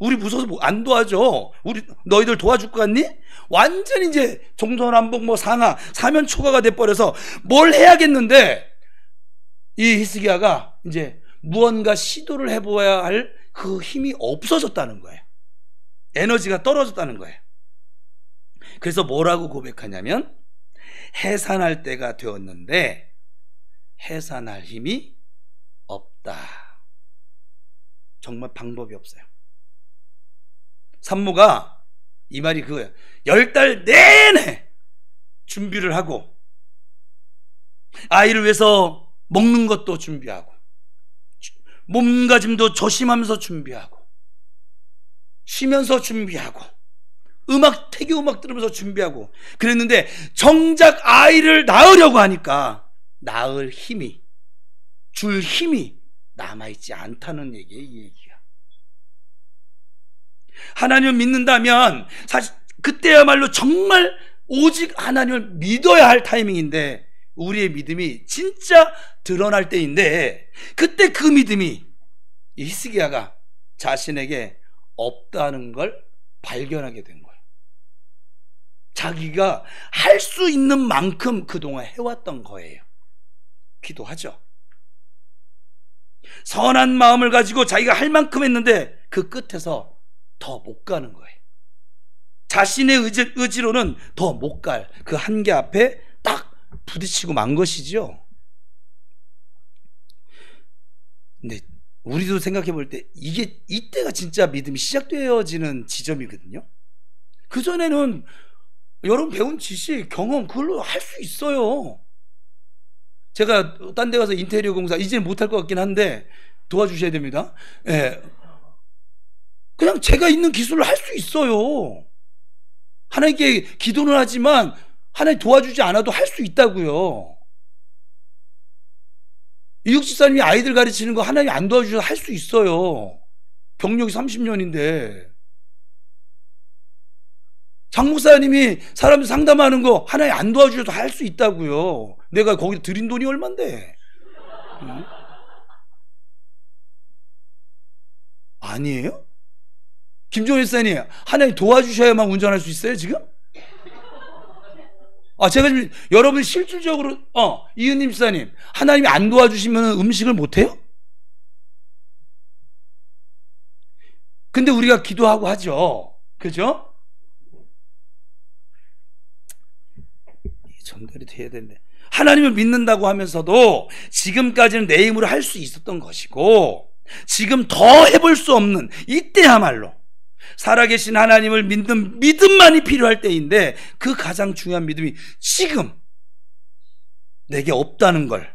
우리 무서워서 안 도와줘. 우리 너희들 도와줄 것 같니? 완전히 이제 동서남북 뭐 상하 사면 초가가 돼버려서 뭘 해야겠는데, 이 히스기야가 이제 무언가 시도를 해보아야 할 그 힘이 없어졌다는 거예요. 에너지가 떨어졌다는 거예요. 그래서 뭐라고 고백하냐면, 해산할 때가 되었는데 해산할 힘이 없다. 정말 방법이 없어요. 산모가 이 말이 그거예요. 10달 내내 준비를 하고, 아이를 위해서 먹는 것도 준비하고, 몸가짐도 조심하면서 준비하고, 쉬면서 준비하고, 태교 음악 들으면서 준비하고 그랬는데, 정작 아이를 낳으려고 하니까 낳을 힘이, 줄 힘이 남아있지 않다는 얘기예요. 이 얘기가. 하나님을 믿는다면 사실 그때야말로 정말 오직 하나님을 믿어야 할 타이밍인데, 우리의 믿음이 진짜 드러날 때인데, 그때 그 믿음이 이 히스기야가 자신에게 없다는 걸 발견하게 된 거예요. 자기가 할 수 있는 만큼 그동안 해왔던 거예요. 기도하죠. 선한 마음을 가지고 자기가 할 만큼 했는데 그 끝에서 더 못 가는 거예요. 자신의 의지로는 더 못 갈 그 한계 앞에 딱 부딪히고 만 것이죠. 근데 우리도 생각해 볼 때 이때가 진짜 믿음이 시작되어지는 지점이거든요. 그전에는 여러분 배운 지식, 경험, 그걸로 할 수 있어요. 제가 딴 데 가서 인테리어 공사 이제는 못할 것 같긴 한데 도와주셔야 됩니다. 예. 그냥 제가 있는 기술로 할 수 있어요. 하나님께 기도는 하지만 하나님 도와주지 않아도 할 수 있다고요. 이육 집사님이 아이들 가르치는 거 하나님 안 도와주셔서 할 수 있어요. 경력이 30년인데. 장 목사님이 사람들 상담하는 거 하나님 안 도와주셔도 할 수 있다고요. 내가 거기 들인 돈이 얼만데. 응? 아니에요? 김종현 집사님, 하나님 도와주셔야만 운전할 수 있어요 지금? 제가 지금 여러분 실질적으로 이은님 집사님, 하나님이 안 도와주시면 음식을 못해요? 근데 우리가 기도하고 하죠. 그죠? 전달이 돼야 되는데, 하나님을 믿는다고 하면서도 지금까지는 내 힘으로 할 수 있었던 것이고, 지금 더 해볼 수 없는 이때야말로 살아계신 하나님을 믿는 믿음만이 필요할 때인데, 그 가장 중요한 믿음이 지금 내게 없다는 걸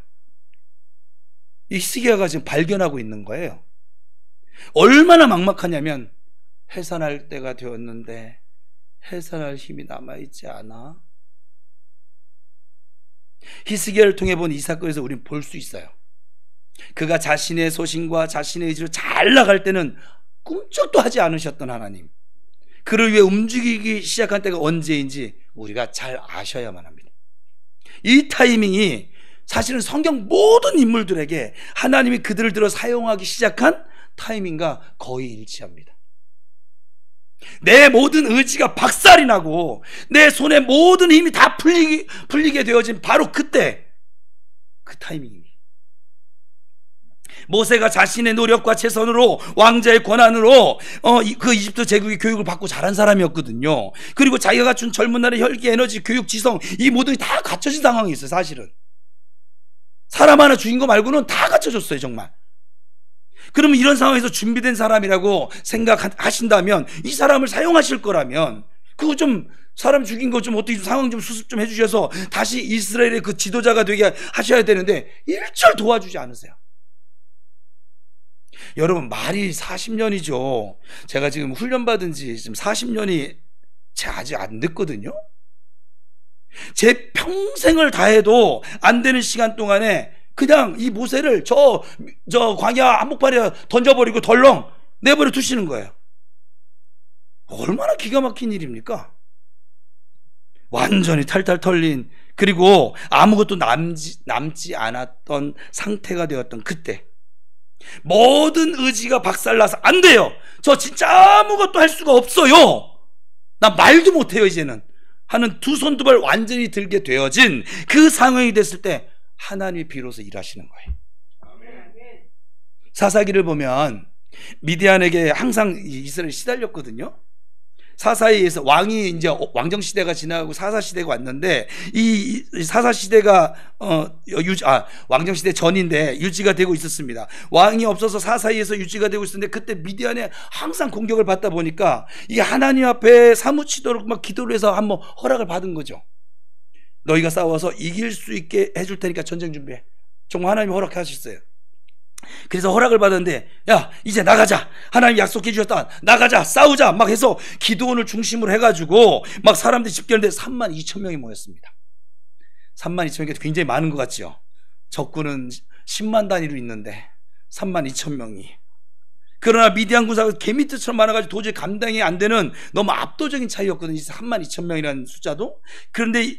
이 히스기야가 지금 발견하고 있는 거예요. 얼마나 막막하냐면, 해산할 때가 되었는데 해산할 힘이 남아있지 않아. 히스기야를 통해 본 이 사건에서 우리는 볼 수 있어요. 그가 자신의 소신과 자신의 의지로 잘 나갈 때는 꿈쩍도 하지 않으셨던 하나님, 그를 위해 움직이기 시작한 때가 언제인지 우리가 잘 아셔야만 합니다. 이 타이밍이 사실은 성경 모든 인물들에게 하나님이 그들을 들어 사용하기 시작한 타이밍과 거의 일치합니다. 내 모든 의지가 박살이 나고 내 손에 모든 힘이 다 풀리게 되어진 바로 그때, 그 타이밍입니다. 모세가 자신의 노력과 최선으로 왕자의 권한으로 그 이집트 제국의 교육을 받고 자란 사람이었거든요. 그리고 자기가 갖춘 젊은 날의 혈기, 에너지, 교육, 지성, 이 모든 게 다 갖춰진 상황이 있어요. 사실은 사람 하나 죽인 거 말고는 다 갖춰졌어요 정말. 그러면 이런 상황에서 준비된 사람이라고 생각하신다면, 이 사람을 사용하실 거라면 그거 좀, 사람 죽인 거 좀 어떻게 상황 좀 수습 좀 해주셔서 다시 이스라엘의 그 지도자가 되게 하셔야 되는데 일절 도와주지 않으세요. 여러분, 말이 40년이죠. 제가 지금 훈련받은 지 지금 40년이 아직 안 됐거든요. 제 평생을 다해도 안 되는 시간 동안에 그냥 이 모세를 저 광야 한복판에 던져버리고 덜렁 내버려 두시는 거예요. 얼마나 기가 막힌 일입니까? 완전히 탈탈 털린, 그리고 아무것도 남지 않았던 상태가 되었던 그때, 모든 의지가 박살나서 안 돼요. 저 진짜 아무것도 할 수가 없어요. 나 말도 못해요 이제는 하는 두 손 두 발 완전히 들게 되어진 그 상황이 됐을 때 하나님이 비로소 일하시는 거예요. 사사기를 보면 미디안에게 항상 이스라엘이 시달렸거든요. 사사에서 왕이 이제 왕정 시대가 지나가고 사사 시대가 왔는데 이 사사 시대가 왕정 시대 전인데 유지가 되고 있었습니다. 왕이 없어서 사사에서 유지가 되고 있었는데 그때 미디안에 항상 공격을 받다 보니까 이게 하나님 앞에 사무치도록 막 기도를 해서 한번 허락을 받은 거죠. 너희가 싸워서 이길 수 있게 해줄 테니까 전쟁 준비해. 정말 하나님이 허락하셨어요. 그래서 허락을 받았는데 야 이제 나가자, 하나님 약속해 주셨다, 나가자, 싸우자 막 해서 기드온을 중심으로 해가지고 막 사람들이 집결했는데 32,000명이 모였습니다. 32,000명이 굉장히 많은 것 같죠. 적군은 10만 단위로 있는데 32,000명이. 그러나 미디안 군사가 개미떼처럼 많아가지고 도저히 감당이 안 되는 너무 압도적인 차이였거든요. 32,000명이라는 숫자도. 그런데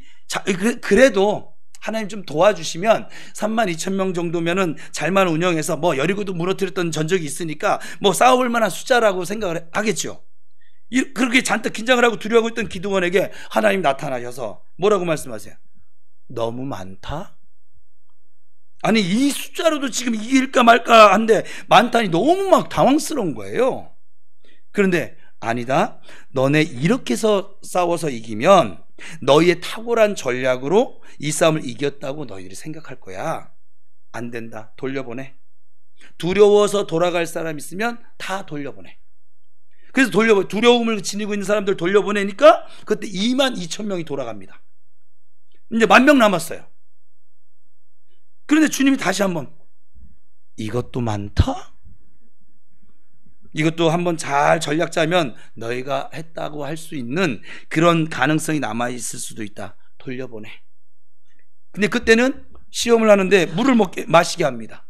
그래도 하나님 좀 도와주시면 32,000명 정도면은 잘만 운영해서 뭐 여리고도 무너뜨렸던 전적이 있으니까 뭐 싸울 만한 숫자라고 생각을 하겠죠. 그렇게 잔뜩 긴장을 하고 두려워하고 있던 기드온에게 하나님 나타나셔서 뭐라고 말씀하세요? 너무 많다? 아니 이 숫자로도 지금 이길까 말까 한데 많다니 너무 막 당황스러운 거예요. 그런데 아니다, 너네 이렇게 해서 싸워서 이기면 너희의 탁월한 전략으로 이 싸움을 이겼다고 너희들이 생각할 거야. 안 된다, 돌려보내. 두려워서 돌아갈 사람 있으면 다 돌려보내. 그래서 두려움을 지니고 있는 사람들 돌려보내니까 그때 22,000명이 돌아갑니다. 이제 10,000명 남았어요. 그런데 주님이 다시 한번 이것도 많다? 이것도 한번 잘 전략 짜면 너희가 했다고 할 수 있는 그런 가능성이 남아있을 수도 있다. 돌려보내. 근데 그때는 시험을 하는데 물을 마시게 합니다.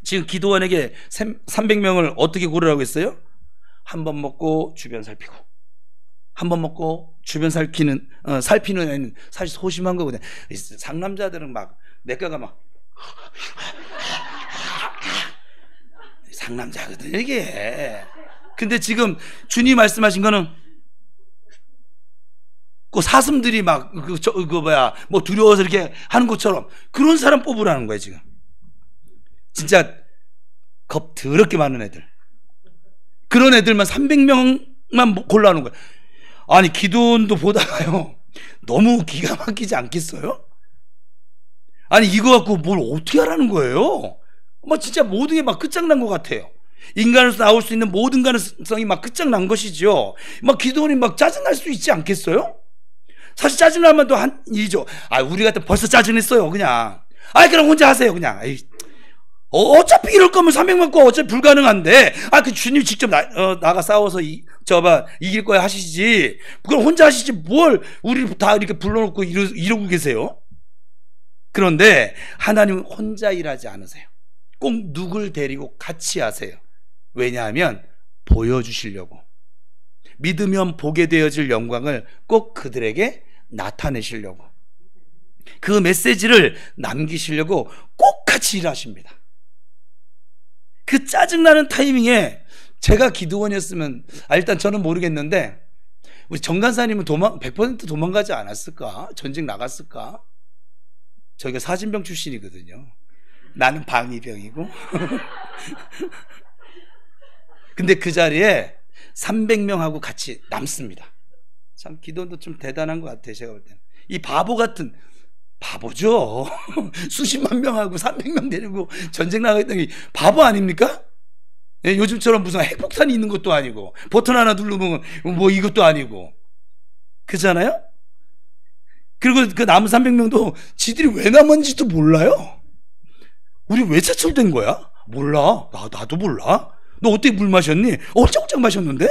지금 기드온에게 300명을 어떻게 고르라고 했어요? 한 번 먹고 주변 살피고, 한 번 먹고 주변 살피는 애는 사실 소심한 거거든요. 상남자들은 막 내과가 막 상남자거든요 이게. 근데 지금 주님 말씀하신 거는 그 사슴들이 막 뭐 두려워서 이렇게 하는 것처럼 그런 사람 뽑으라는 거예요 지금. 진짜 겁 더럽게 많은 애들, 그런 애들만 300명만 골라놓은 거예요. 아니 기드온도 보다가요 너무 기가 막히지 않겠어요? 아니 이거 갖고 뭘 어떻게 하라는 거예요? 막 진짜 모든 게 막 끝장난 것 같아요. 인간으로서 나올 수 있는 모든 가능성이 막 끝장난 것이죠. 막 기드온이 막 짜증날 수 있지 않겠어요? 사실 짜증나면 또 한 일이죠. 우리 같은 벌써 짜증냈어요 그냥. 그럼 혼자 하세요 그냥. 어차피 이럴 거면 300만 거 어차피 불가능한데 그 주님 직접 나가 싸워서 이길 거야 하시지, 그럼 혼자 하시지 뭘 우리 다 이렇게 불러놓고 이러고 계세요? 그런데 하나님은 혼자 일하지 않으세요. 꼭 누굴 데리고 같이 하세요. 왜냐하면 보여주시려고, 믿으면 보게 되어질 영광을 꼭 그들에게 나타내시려고, 그 메시지를 남기시려고 꼭 같이 일하십니다. 그 짜증나는 타이밍에 제가 기드온이었으면 일단 저는 모르겠는데 우리 정간사님은 100% 도망가지 않았을까? 전쟁 나갔을까? 저희가 사진병 출신이거든요. 나는 방위병이고. 근데 그 자리에 300명하고 같이 남습니다. 참 기드온도 좀 대단한 것 같아요. 제가 볼 때는 이 바보 같은, 바보죠. 수십만 명하고 300명 데리고 전쟁 나가겠다니 바보 아닙니까? 예, 요즘처럼 무슨 핵폭탄이 있는 것도 아니고 버튼 하나 누르면 뭐 이것도 아니고 그잖아요. 그리고 그 남은 300명도 지들이 왜 남았는지도 몰라요. 우리 왜 차출된 거야? 몰라. 나도 몰라. 너 어떻게 물 마셨니? 어쩌고저쩌고 마셨는데?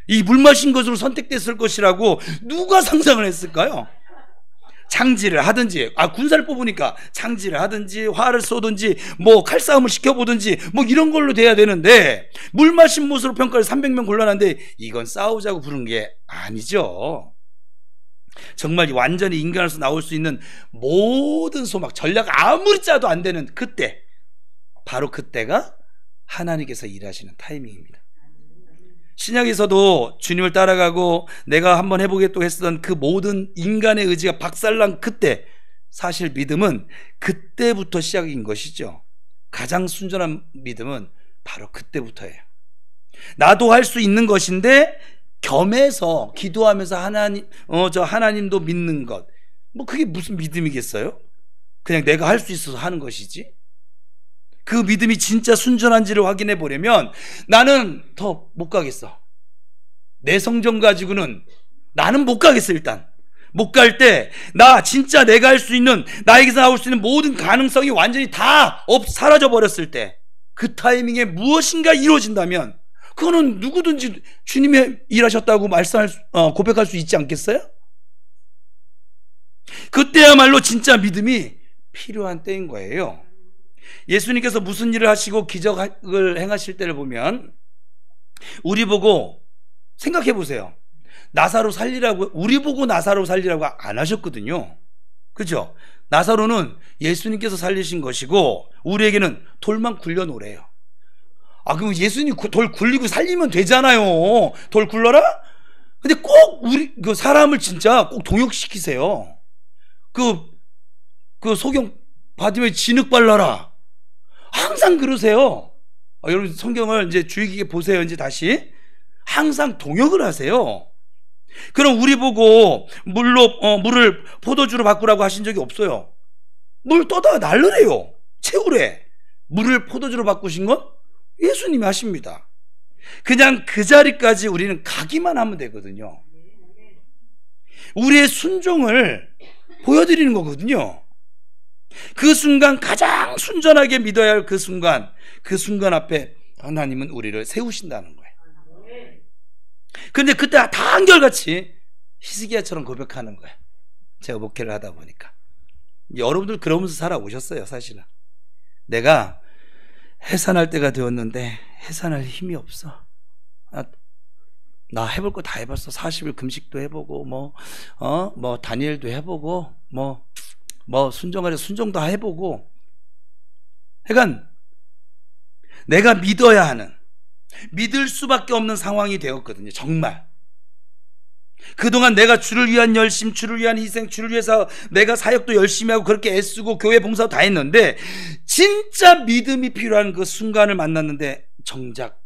이 물 마신 것으로 선택됐을 것이라고 누가 상상을 했을까요? 창지를 하든지, 군사를 뽑으니까 창지를 하든지 화를 쏘든지 뭐 칼싸움을 시켜보든지 뭐 이런 걸로 돼야 되는데 물 마신 못으로 평가를 300명 골라놨는데 이건 싸우자고 부른 게 아니죠. 정말 완전히 인간으로서 나올 수 있는 모든 소막, 전략 아무리 짜도 안 되는 그때, 바로 그때가 하나님께서 일하시는 타이밍입니다. 신약에서도 주님을 따라가고 내가 한번 해보겠다고 했던 그 모든 인간의 의지가 박살난 그때, 사실 믿음은 그때부터 시작인 것이죠. 가장 순전한 믿음은 바로 그때부터예요. 나도 할 수 있는 것인데 겸해서 기도하면서 하나님도 믿는 것, 뭐 그게 무슨 믿음이겠어요? 그냥 내가 할 수 있어서 하는 것이지. 그 믿음이 진짜 순전한지를 확인해 보려면 나는 더 못 가겠어. 내 성정 가지고는 나는 못 가겠어. 일단 못 갈 때 나 진짜 내가 할 수 있는, 나에게서 나올 수 있는 모든 가능성이 완전히 다 사라져 버렸을 때, 그 타이밍에 무엇인가 이루어진다면 그거는 누구든지 주님이 일하셨다고 고백할 수 있지 않겠어요? 그때야말로 진짜 믿음이 필요한 때인 거예요. 예수님께서 무슨 일을 하시고 기적을 행하실 때를 보면 우리 보고 생각해 보세요. 나사로 살리라고, 우리 보고 나사로 살리라고 안 하셨거든요. 그죠? 나사로는 예수님께서 살리신 것이고 우리에게는 돌만 굴려 놓으래요. 아, 그럼 예수님 돌 굴리고 살리면 되잖아요. 돌 굴러라? 근데 꼭 그 사람을 진짜 꼭 동역시키세요. 그 소경 받으면 진흙 발라라. 항상 그러세요. 여러분 성경을 이제 주의 깊게 보세요. 이제 다시 항상 동역을 하세요. 그럼 우리 보고 물을 포도주로 바꾸라고 하신 적이 없어요. 물 떠다가 날르래요. 채우래. 물을 포도주로 바꾸신 건 예수님이 하십니다. 그냥 그 자리까지 우리는 가기만 하면 되거든요. 우리의 순종을 보여드리는 거거든요. 그 순간, 가장 순전하게 믿어야 할 그 순간 앞에 하나님은 우리를 세우신다는 거예요. 근데 그때 다 한결같이 히스기야처럼 고백하는 거예요. 제가 목회를 하다 보니까. 여러분들 그러면서 살아오셨어요. 사실은 내가 해산할 때가 되었는데 해산할 힘이 없어. 나 해볼 거 다 해봤어. 40일 금식도 해보고 뭐 다니엘도 해보고 뭐 순종하려 순종도 해보고, 그러니까 내가 믿어야 하는, 믿을 수밖에 없는 상황이 되었거든요. 정말 그동안 내가 주를 위한 열심, 주를 위한 희생, 주를 위해서 내가 사역도 열심히 하고 그렇게 애쓰고 교회 봉사도 다 했는데 진짜 믿음이 필요한 그 순간을 만났는데 정작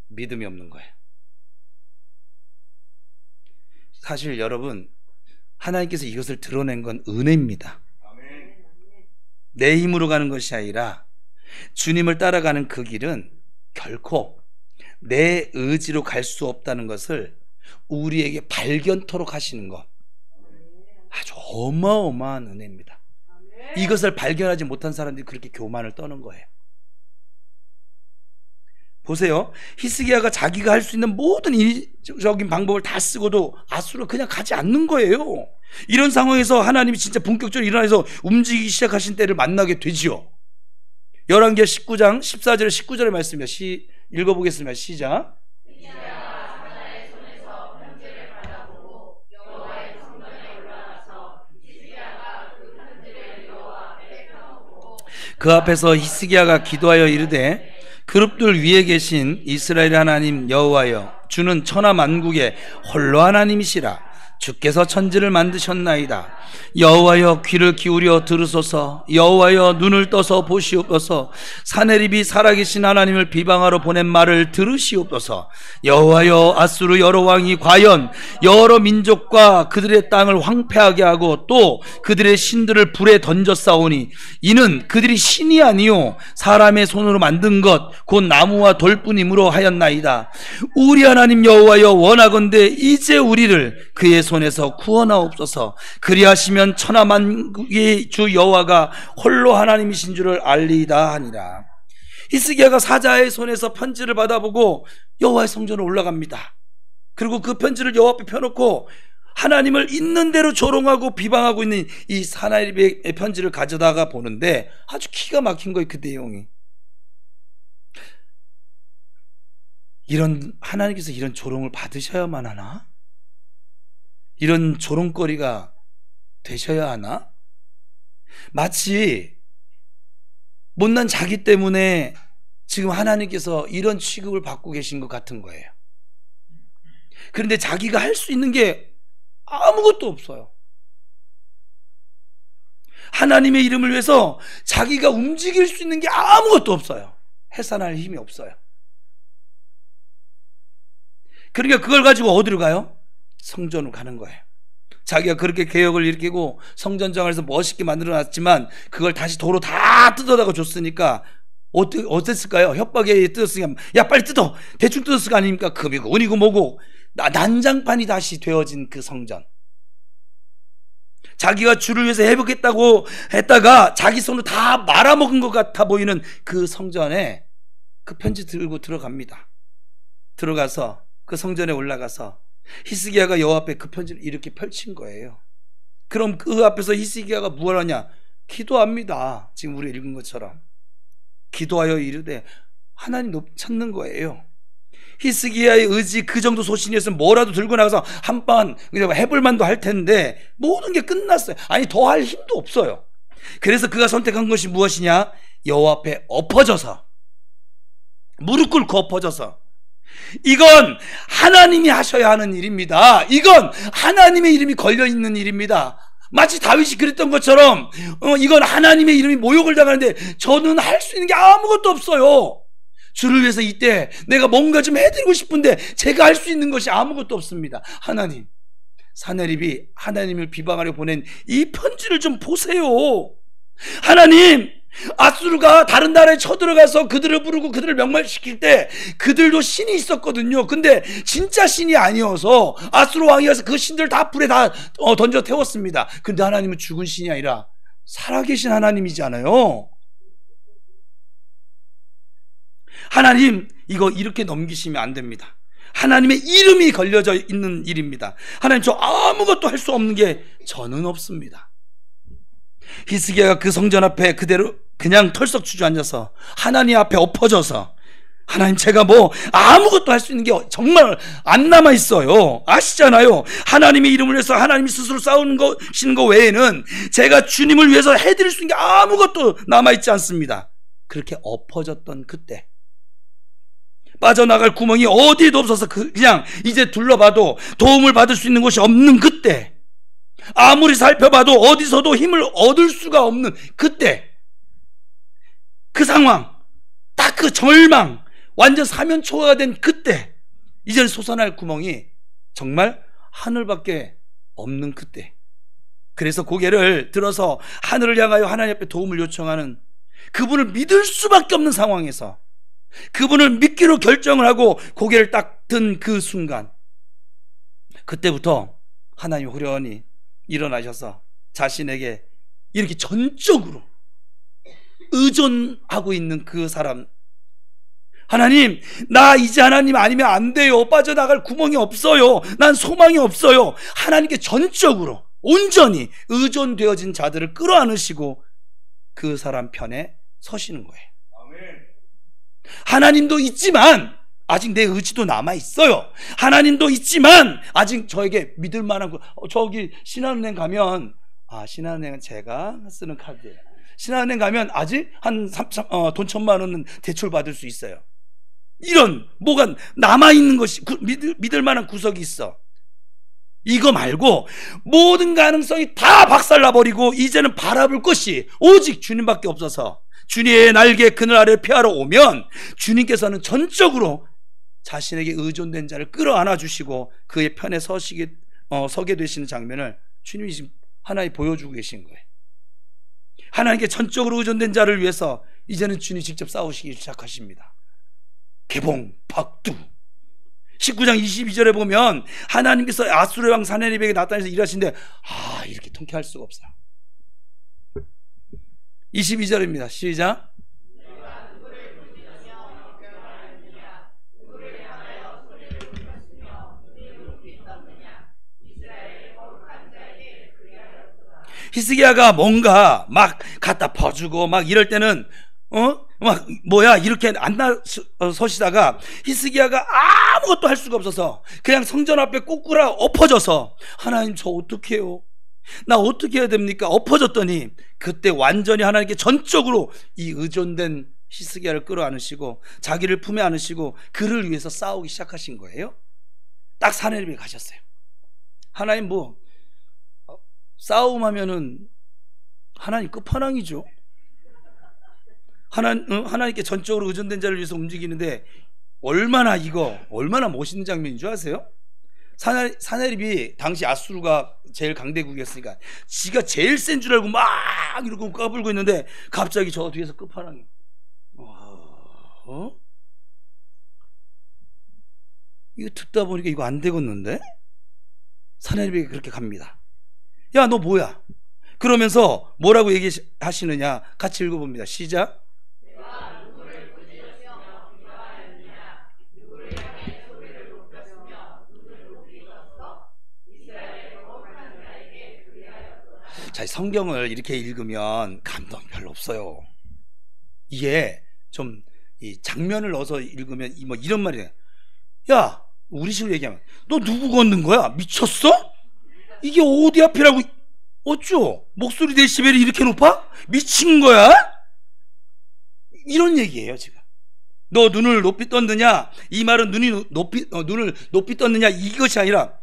믿음이 없는 거예요. 사실 여러분, 하나님께서 이것을 드러낸 건 은혜입니다. 내 힘으로 가는 것이 아니라 주님을 따라가는 그 길은 결코 내 의지로 갈 수 없다는 것을 우리에게 발견토록 하시는 것, 아주 어마어마한 은혜입니다. 이것을 발견하지 못한 사람들이 그렇게 교만을 떠는 거예요. 보세요. 히스기야가 자기가 할 수 있는 모든 인위적인 방법을 다 쓰고도 아수르로 그냥 가지 않는 거예요. 이런 상황에서 하나님이 진짜 본격적으로 일어나서 움직이기 시작하신 때를 만나게 되지요. 열왕기하 19장 14절에 19절의 말씀이요. 읽어보겠습니다. 시작. 그 앞에서 히스기야가 기도하여 이르되, 그룹들 위에 계신 이스라엘 하나님 여호와여, 주는 천하 만국의 홀로 하나님이시라. 주께서 천지를 만드셨나이다. 여호와여, 귀를 기울여 들으소서. 여호와여, 눈을 떠서 보시옵소서. 사내립이 살아계신 하나님을 비방하러 보낸 말을 들으시옵소서. 여호와여, 아수르 여러 왕이 과연 여러 민족과 그들의 땅을 황폐하게 하고 또 그들의 신들을 불에 던졌사오니 이는 그들이 신이 아니요 사람의 손으로 만든 것 곧 나무와 돌뿐이므로 하였나이다. 우리 하나님 여호와여, 원하건대 이제 우리를 그의 손에서 구원하옵소서. 그리하시면 천하 만국의 주 여호와가 홀로 하나님이신 줄을 알리이다 하니라. 히스기야가 사자의 손에서 편지를 받아보고 여호와의 성전으로 올라갑니다. 그리고 그 편지를 여호와 앞에 펴놓고 하나님을 있는 대로 조롱하고 비방하고 있는 이 사나립의 편지를 가져다가 보는데 아주 기가 막힌 거예요. 그 내용이. 이런, 하나님께서 이런 조롱을 받으셔야만 하나? 이런 조롱거리가 되셔야 하나? 마치 못난 자기 때문에 지금 하나님께서 이런 취급을 받고 계신 것 같은 거예요. 그런데 자기가 할 수 있는 게 아무것도 없어요. 하나님의 이름을 위해서 자기가 움직일 수 있는 게 아무것도 없어요. 해산할 힘이 없어요. 그러니까 그걸 가지고 어디로 가요? 성전으로 가는 거예요. 자기가 그렇게 개혁을 일으키고 성전장을 해서 멋있게 만들어놨지만 그걸 다시 도로 다 뜯어다가 줬으니까 어땠을까요? 협박에 뜯었으니까 야 빨리 뜯어! 대충 뜯었을 거 아닙니까? 금이고 은이고 뭐고 난장판이 다시 되어진 그 성전. 자기가 주를 위해서 회복했다고 했다가 자기 손으로 다 말아먹은 것 같아 보이는 그 성전에 그 편지 들고 들어갑니다. 들어가서 그 성전에 올라가서 히스기야가 여호와 앞에 그 편지를 이렇게 펼친 거예요. 그럼 그 앞에서 히스기야가 무엇을 하냐? 기도합니다. 지금 우리 읽은 것처럼 기도하여 이르되 하나님 찾는 거예요. 히스기야의 의지 그 정도 소신이었으면 뭐라도 들고 나가서 한번 그냥 해볼 만도 할 텐데 모든 게 끝났어요. 아니 더 할 힘도 없어요. 그래서 그가 선택한 것이 무엇이냐? 여호와 앞에 엎어져서 무릎 꿇고 엎어져서 이건 하나님이 하셔야 하는 일입니다. 이건 하나님의 이름이 걸려있는 일입니다. 마치 다윗이 그랬던 것처럼 이건 하나님의 이름이 모욕을 당하는데 저는 할 수 있는 게 아무것도 없어요. 주를 위해서 이때 내가 뭔가 좀 해드리고 싶은데 제가 할 수 있는 것이 아무것도 없습니다. 하나님, 사내립이 하나님을 비방하려 보낸 이 편지를 좀 보세요. 하나님, 아수르가 다른 나라에 쳐들어가서 그들을 부르고 그들을 명망시킬 때 그들도 신이 있었거든요. 근데 진짜 신이 아니어서 아수르 왕이 와서 그 신들 다 불에 다 던져 태웠습니다. 근데 하나님은 죽은 신이 아니라 살아계신 하나님이잖아요. 하나님, 이거 이렇게 넘기시면 안 됩니다. 하나님의 이름이 걸려져 있는 일입니다. 하나님, 저 아무것도 할 수 없는 게 저는 없습니다. 히스기야가 그 성전 앞에 그대로 그냥 털썩 주저앉아서 하나님 앞에 엎어져서 하나님, 제가 뭐 아무것도 할 수 있는 게 정말 안 남아 있어요. 아시잖아요. 하나님의 이름을 위해서 하나님이 스스로 싸우는 거 외에는 제가 주님을 위해서 해드릴 수 있는 게 아무것도 남아 있지 않습니다. 그렇게 엎어졌던 그때 빠져나갈 구멍이 어디에도 없어서 그냥 이제 둘러봐도 도움을 받을 수 있는 곳이 없는 그때, 아무리 살펴봐도 어디서도 힘을 얻을 수가 없는 그때, 그 상황, 딱 그 절망, 완전 사면초가가 된 그때, 이제는 솟아날 구멍이 정말 하늘밖에 없는 그때, 그래서 고개를 들어서 하늘을 향하여 하나님 앞에 도움을 요청하는, 그분을 믿을 수밖에 없는 상황에서 그분을 믿기로 결정을 하고 고개를 딱 든 그 순간, 그때부터 하나님이 후련히 일어나셔서 자신에게 이렇게 전적으로 의존하고 있는 그 사람, 하나님, 나 이제 하나님 아니면 안 돼요. 빠져나갈 구멍이 없어요. 난 소망이 없어요. 하나님께 전적으로 온전히 의존되어진 자들을 끌어안으시고 그 사람 편에 서시는 거예요. 하나님도 있지만 아직 내 의지도 남아있어요. 하나님도 있지만 아직 저에게 믿을 만한 저기 신한은행 가면, 신한은행은 제가 쓰는 카드예요. 신한은행 가면 아직 한 돈 1,000만 원은 대출 받을 수 있어요. 이런 뭐가 남아있는 것이 믿을 만한 구석이 있어. 이거 말고 모든 가능성이 다 박살나버리고 이제는 바라볼 것이 오직 주님밖에 없어서 주님의 날개 그늘 아래 피하러 오면 주님께서는 전적으로 자신에게 의존된 자를 끌어안아 주시고 그의 편에 서게 되시는 장면을 주님이 지금 하나님 보여주고 계신 거예요. 하나님께 전적으로 의존된 자를 위해서 이제는 주님이 직접 싸우시기 시작하십니다. 개봉 박두 19장 22절에 보면 하나님께서 아수르 왕 사네립에게 나타나서 일하시는데 이렇게 통쾌할 수가 없어요. 22절입니다. 시작. 히스기야가 뭔가 막 갖다 퍼주고 막 이럴 때는 막 뭐야 이렇게 안 서시다가 히스기야가 아무것도 할 수가 없어서 그냥 성전 앞에 꼬꾸라 엎어져서 하나님, 저 어떡해요? 나 어떻게 해야 됩니까? 엎어졌더니 그때 완전히 하나님께 전적으로 이 의존된 히스기야를 끌어안으시고 자기를 품에 안으시고 그를 위해서 싸우기 시작하신 거예요. 딱 사내립에 가셨어요. 하나님 뭐 싸움하면은 하나님 끝판왕이죠. 하나님께 전적으로 의존된 자를 위해서 움직이는데 얼마나 멋있는 장면인 줄 아세요? 사내립이 당시 아수르가 제일 강대국이었으니까 지가 제일 센 줄 알고 막 이러고 까불고 있는데 갑자기 저 뒤에서 끝판왕이 이거 듣다 보니까 이거 안 되겠는데? 사내립이 그렇게 갑니다. 야, 너 뭐야? 그러면서 뭐라고 얘기하시느냐? 같이 읽어봅니다. 시작. 자, 성경을 이렇게 읽으면 감동이 별로 없어요. 이게 좀 이 장면을 넣어서 읽으면 뭐 이런 말이에요. 야, 우리 식으로 얘기하면 너 누구 걷는 거야? 미쳤어? 이게 어디 앞이라고? 어쩌? 목소리 데시벨이 이렇게 높아? 미친 거야? 이런 얘기예요 지금. 너 눈을 높이 떴느냐? 이 말은 눈을 높이 떴느냐 이것이 아니라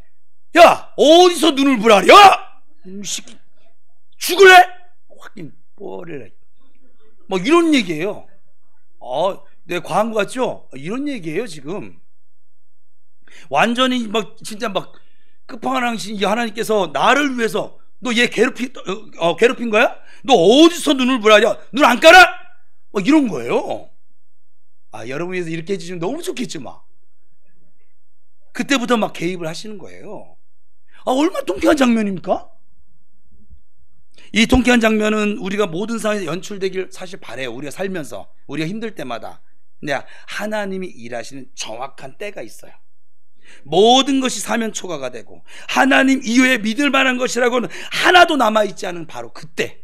야, 어디서 눈을 부라려? 죽을래? 확인 뽀래라. 뭐 이런 얘기예요. 내 과한 거 같죠? 이런 얘기예요 지금. 완전히 막 진짜 막 끝판왕이신 하나님께서 나를 위해서 너 얘 괴롭힌 거야? 너 어디서 눈을 부라려? 눈 안 깔아? 막 이런 거예요. 여러분께서 이렇게 해주시면 너무 좋겠죠. 막 그때부터 막 개입을 하시는 거예요. 얼마나 통쾌한 장면입니까? 이 통쾌한 장면은 우리가 모든 상황에서 연출되길 사실 바래요. 우리가 살면서 우리가 힘들 때마다. 근데 하나님이 일하시는 정확한 때가 있어요. 모든 것이 사면초가가 되고 하나님 이외에 믿을 만한 것이라고는 하나도 남아있지 않은 바로 그때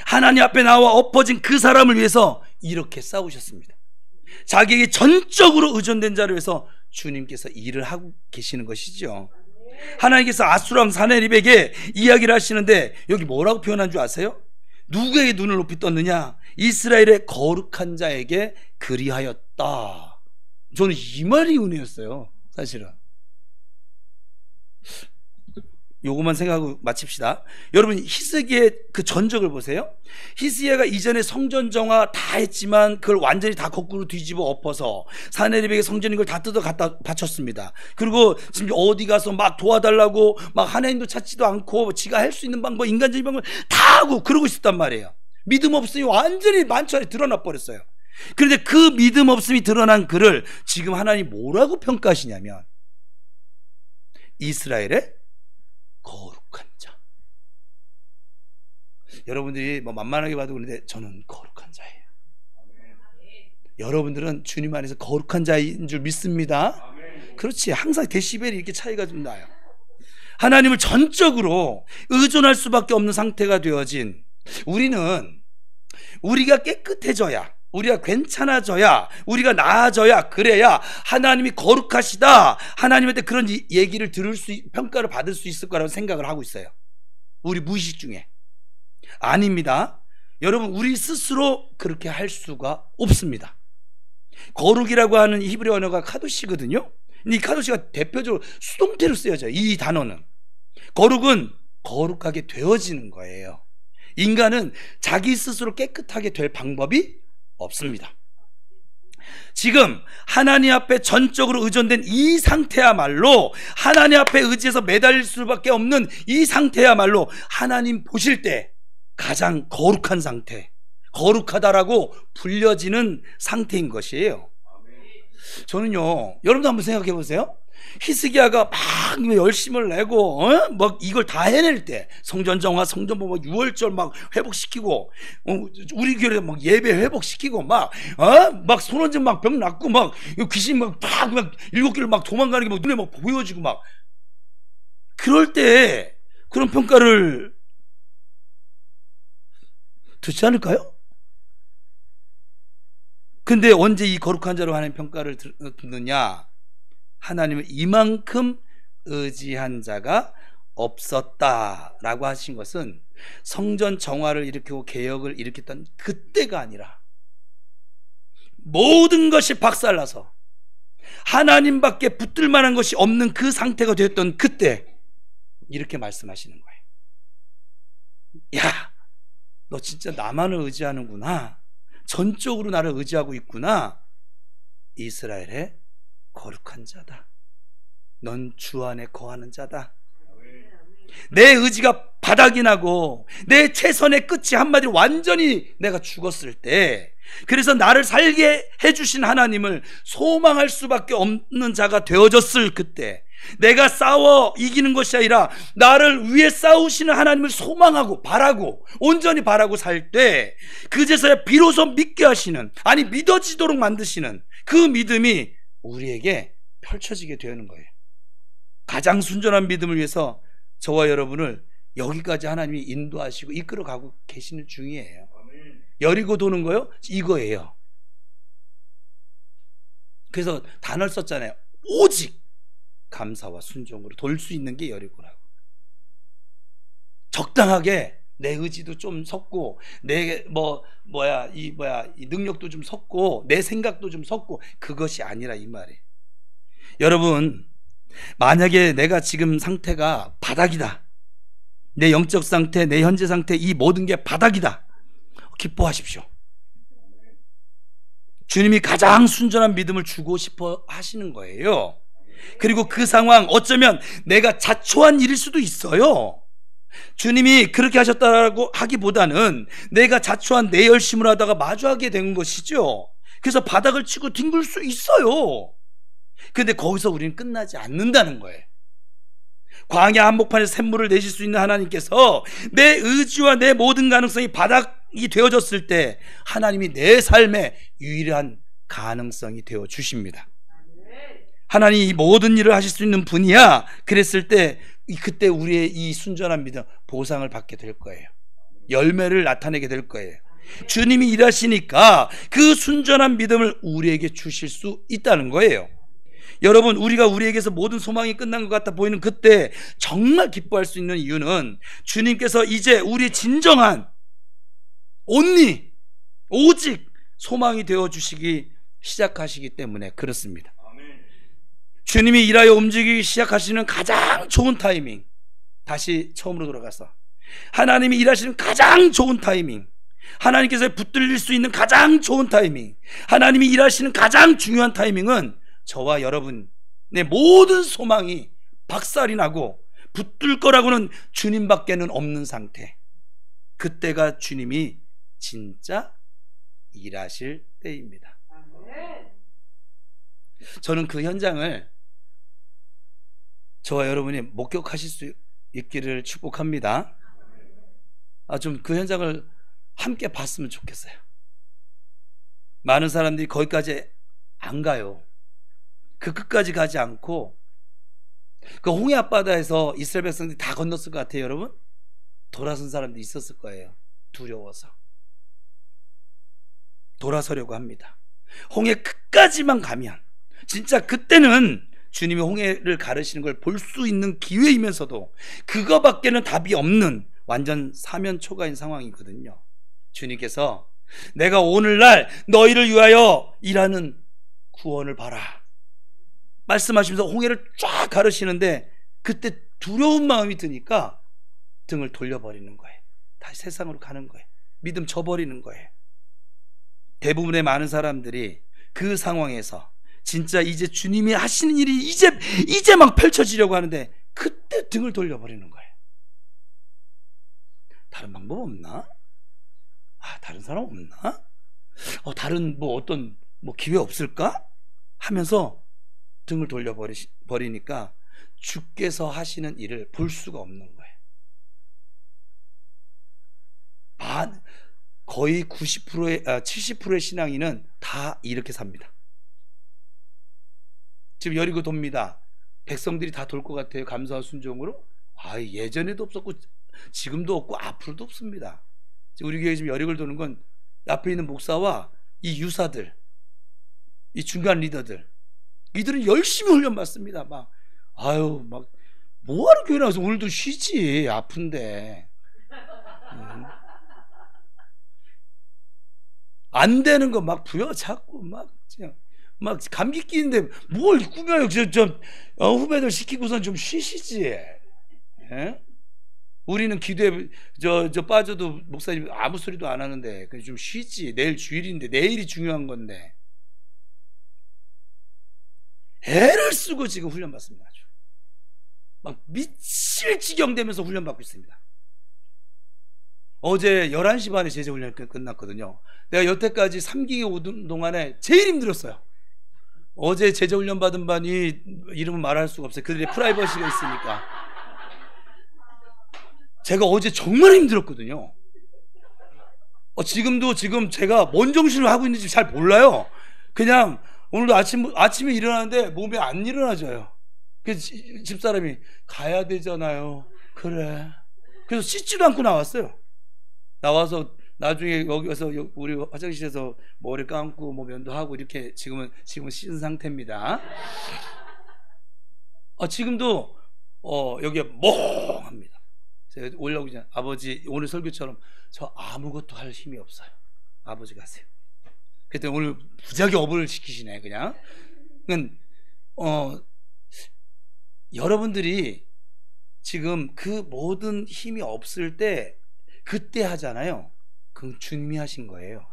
하나님 앞에 나와 엎어진 그 사람을 위해서 이렇게 싸우셨습니다. 자기에게 전적으로 의존된 자를 위해서 주님께서 일을 하고 계시는 것이죠. 하나님께서 아수르 왕 사내립에게 이야기를 하시는데 여기 뭐라고 표현한 줄 아세요? 누구에게 눈을 높이 떴느냐? 이스라엘의 거룩한 자에게 그리하였다. 저는 이 말이 은혜였어요 사실은. 요것만 생각하고 마칩시다. 여러분 히스기야의 그 전적을 보세요. 히스기야가 이전에 성전 정화 다 했지만 그걸 완전히 다 거꾸로 뒤집어 엎어서 사내립에게 성전인 걸 다 뜯어 갖다 바쳤습니다. 그리고 지금 어디 가서 막 도와달라고 막 하나님도 찾지도 않고 지가 할 수 있는 방법, 인간적인 방법을 다 하고 그러고 있었단 말이에요. 믿음 없음이 완전히 만천에 드러나 버렸어요. 그런데 그 믿음 없음이 드러난 그를 지금 하나님 뭐라고 평가하시냐면 이스라엘의 거룩한 자. 여러분들이 뭐 만만하게 봐도 그런데 저는 거룩한 자예요. 여러분들은 주님 안에서 거룩한 자인 줄 믿습니다. 그렇지, 항상 데시벨이 이렇게 차이가 좀 나요. 하나님을 전적으로 의존할 수밖에 없는 상태가 되어진 우리는 우리가 깨끗해져야, 우리가 괜찮아져야, 우리가 나아져야, 그래야 하나님이 거룩하시다, 하나님한테 그런 얘기를 평가를 받을 수 있을 거라고 생각을 하고 있어요. 우리 무의식 중에. 아닙니다. 여러분, 우리 스스로 그렇게 할 수가 없습니다. 거룩이라고 하는 히브리 언어가 카도시거든요. 이 카도시가 대표적으로 수동태로 쓰여져요. 이 단어는. 거룩은 거룩하게 되어지는 거예요. 인간은 자기 스스로 깨끗하게 될 방법이 없습니다. 지금 하나님 앞에 전적으로 의존된 이 상태야말로, 하나님 앞에 의지해서 매달릴 수밖에 없는 이 상태야말로 하나님 보실 때 가장 거룩한 상태, 거룩하다라고 불려지는 상태인 것이에요. 저는요, 여러분도 한번 생각해 보세요. 히스기야가 막 열심을 내고 막 이걸 다 해낼 때, 성전 정화, 성전보 막 6월절 막 회복시키고, 우리 교회 막 예배 회복시키고, 막 손원증 막 병 낫고, 막 귀신 막 7개를 막 도망가는 게 막 눈에 막 보여지고, 막 그럴 때 그런 평가를 듣지 않을까요? 근데 언제 이 거룩한 자로 하는 평가를 듣느냐? 하나님을 이만큼 의지한 자가 없었다라고 하신 것은 성전 정화를 일으키고 개혁을 일으켰던 그때가 아니라 모든 것이 박살나서 하나님밖에 붙들 만한 것이 없는 그 상태가 되었던 그때 이렇게 말씀하시는 거예요. 야, 너 진짜 나만을 의지하는구나. 전적으로 나를 의지하고 있구나. 이스라엘의 거룩한 자다. 넌 주 안에 거하는 자다. 내 의지가 바닥이 나고 내 최선의 끝이 한마디로 완전히 내가 죽었을 때, 그래서 나를 살게 해주신 하나님을 소망할 수밖에 없는 자가 되어졌을 그때, 내가 싸워 이기는 것이 아니라 나를 위해 싸우시는 하나님을 소망하고 바라고 온전히 바라고 살 때, 그제서야 비로소 믿게 하시는, 아니 믿어지도록 만드시는 그 믿음이 우리에게 펼쳐지게 되는 거예요. 가장 순전한 믿음을 위해서 저와 여러분을 여기까지 하나님이 인도하시고 이끌어가고 계시는 중이에요. 여리고 도는 거요? 이거예요. 그래서 단어를 썼잖아요. 오직 감사와 순종으로 돌 수 있는 게 여리고라고. 적당하게 내 의지도 좀 섰고, 내 이 능력도 좀 섰고, 내 생각도 좀 섰고, 그것이 아니라 이 말이에요. 여러분, 만약에 내가 지금 상태가 바닥이다, 내 영적 상태, 내 현재 상태, 이 모든 게 바닥이다, 기뻐하십시오. 주님이 가장 순전한 믿음을 주고 싶어 하시는 거예요. 그리고 그 상황, 어쩌면 내가 자초한 일일 수도 있어요. 주님이 그렇게 하셨다고 하기보다는 내가 자초한 내 열심을 하다가 마주하게 된 것이죠. 그래서 바닥을 치고 뒹굴 수 있어요. 근데 거기서 우리는 끝나지 않는다는 거예요. 광야 한복판에서 샘물을 내실 수 있는 하나님께서 내 의지와 내 모든 가능성이 바닥이 되어졌을 때 하나님이 내 삶의 유일한 가능성이 되어 주십니다. 하나님이 이 모든 일을 하실 수 있는 분이야. 그랬을 때 그때 우리의 이 순전한 믿음 보상을 받게 될 거예요. 열매를 나타내게 될 거예요. 주님이 일하시니까 그 순전한 믿음을 우리에게 주실 수 있다는 거예요. 여러분, 우리가 우리에게서 모든 소망이 끝난 것 같아 보이는 그때 정말 기뻐할 수 있는 이유는 주님께서 이제 우리의 진정한 온리 오직 소망이 되어주시기 시작하시기 때문에 그렇습니다. 주님이 일하여 움직이기 시작하시는 가장 좋은 타이밍, 다시 처음으로 돌아가서 하나님이 일하시는 가장 좋은 타이밍, 하나님께서 붙들릴 수 있는 가장 좋은 타이밍, 하나님이 일하시는 가장 중요한 타이밍은 저와 여러분의 모든 소망이 박살이 나고 붙들 거라고는 주님밖에는 없는 상태, 그때가 주님이 진짜 일하실 때입니다. 저는 그 현장을 저와 여러분이 목격하실 수 있기를 축복합니다. 좀 그 현장을 함께 봤으면 좋겠어요. 많은 사람들이 거기까지 안 가요. 그 끝까지 가지 않고 그 홍해 앞바다에서 이스라엘 백성들이 다 건넜을 것 같아요. 여러분, 돌아선 사람도 있었을 거예요. 두려워서 돌아서려고 합니다. 홍해 끝까지만 가면 진짜 그때는 주님이 홍해를 가르시는 걸 볼 수 있는 기회이면서도 그거밖에는 답이 없는 완전 사면초가인 상황이거든요. 주님께서 내가 오늘날 너희를 위하여 일하는 구원을 봐라 말씀하시면서 홍해를 쫙 가르시는데, 그때 두려운 마음이 드니까 등을 돌려버리는 거예요. 다시 세상으로 가는 거예요. 믿음 저버리는 거예요. 대부분의 많은 사람들이 그 상황에서 진짜 이제 주님이 하시는 일이 이제 막 펼쳐지려고 하는데 그때 등을 돌려버리는 거예요. 다른 방법 없나? 다른 사람 없나? 다른 어떤 기회 없을까? 하면서 등을 돌려버리니까 주께서 하시는 일을 볼 수가 없는 거예요. 거의 70%의 신앙인은 다 이렇게 삽니다. 지금 여리고 돕니다. 백성들이 다 돌 것 같아요. 감사와 순종으로? 예전에도 없었고 지금도 없고 앞으로도 없습니다. 우리 교회 지금 여리고를 도는 건 앞에 있는 목사와 이 유사들, 이 중간 리더들, 이들은 열심히 훈련받습니다. 뭐하러 교회 나와서 오늘도 쉬지, 아픈데. 안 되는 거 막 부여잡고 막 감기 끼는데 뭘 꾸며요. 후배들 시키고선 좀 쉬시지. 예? 우리는 기도에 빠져도 목사님 아무 소리도 안 하는데 그냥 좀 쉬지. 내일 주일인데, 내일이 중요한 건데. 애를 쓰고 지금 훈련 받습니다. 아주. 막 미칠 지경 되면서 훈련 받고 있습니다. 어제 11시 반에 제자 훈련이 끝났거든요. 내가 여태까지 3기에 오던 동안에 제일 힘들었어요. 어제 제자 훈련 받은 반이 이름은 말할 수가 없어요. 그들의 프라이버시가 있으니까. 제가 어제 정말 힘들었거든요. 지금 제가 뭔 정신을 하고 있는지 잘 몰라요. 그냥 오늘도 아침에 일어나는데 몸이 안 일어나져요. 그래서 집사람이 가야 되잖아요. 그래. 그래서 씻지도 않고 나왔어요. 나와서 나중에 여기 와서 우리 화장실에서 머리 감고 뭐 면도하고 이렇게 지금은 씻은 상태입니다. 지금도 여기가 멍합니다. 제가 올라오기 전에 아버지 오늘 설교처럼 저 아무것도 할 힘이 없어요. 아버지 가세요. 그랬더니 오늘 무지하게 어부를 시키시네 그냥. 그러니까 여러분들이 지금 그 모든 힘이 없을 때 그때 하잖아요. 그건 주님이 하신 거예요.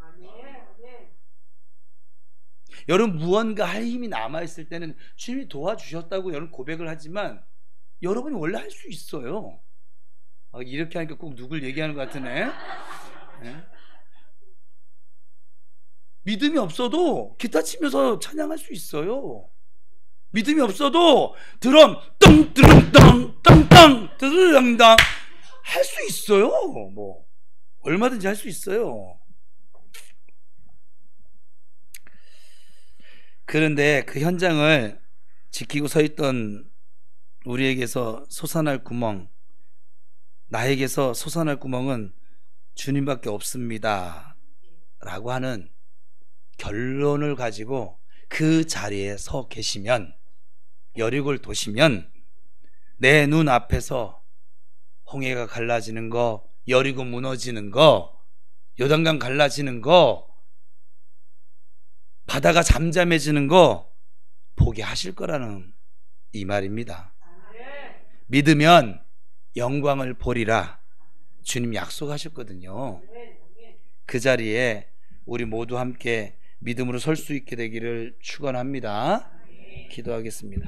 여러분 무언가 할 힘이 남아있을 때는 주님이 도와주셨다고 여러분 고백을 하지만 여러분이 원래 할 수 있어요. 이렇게 하니까 꼭 누굴 얘기하는 것 같으네. 네? 믿음이 없어도 기타 치면서 찬양할 수 있어요. 믿음이 없어도 드럼 뚱뚜rum땅 땅땅 드르렁땅 할 수 있어요. 뭐 얼마든지 할 수 있어요. 그런데 그 현장을 지키고 서 있던 우리에게서 솟아날 구멍, 나에게서 솟아날 구멍은 주님밖에 없습니다 라고 하는 결론을 가지고 그 자리에 서 계시면, 여리고를 도시면 내 눈 앞에서 홍해가 갈라지는 거, 여리고 무너지는 거, 요단강 갈라지는 거, 바다가 잠잠해지는 거 보게 하실 거라는 이 말입니다. 믿으면 영광을 보리라 주님 약속하셨거든요. 그 자리에 우리 모두 함께 믿음으로 설 수 있게 되기를 축원합니다. 기도하겠습니다.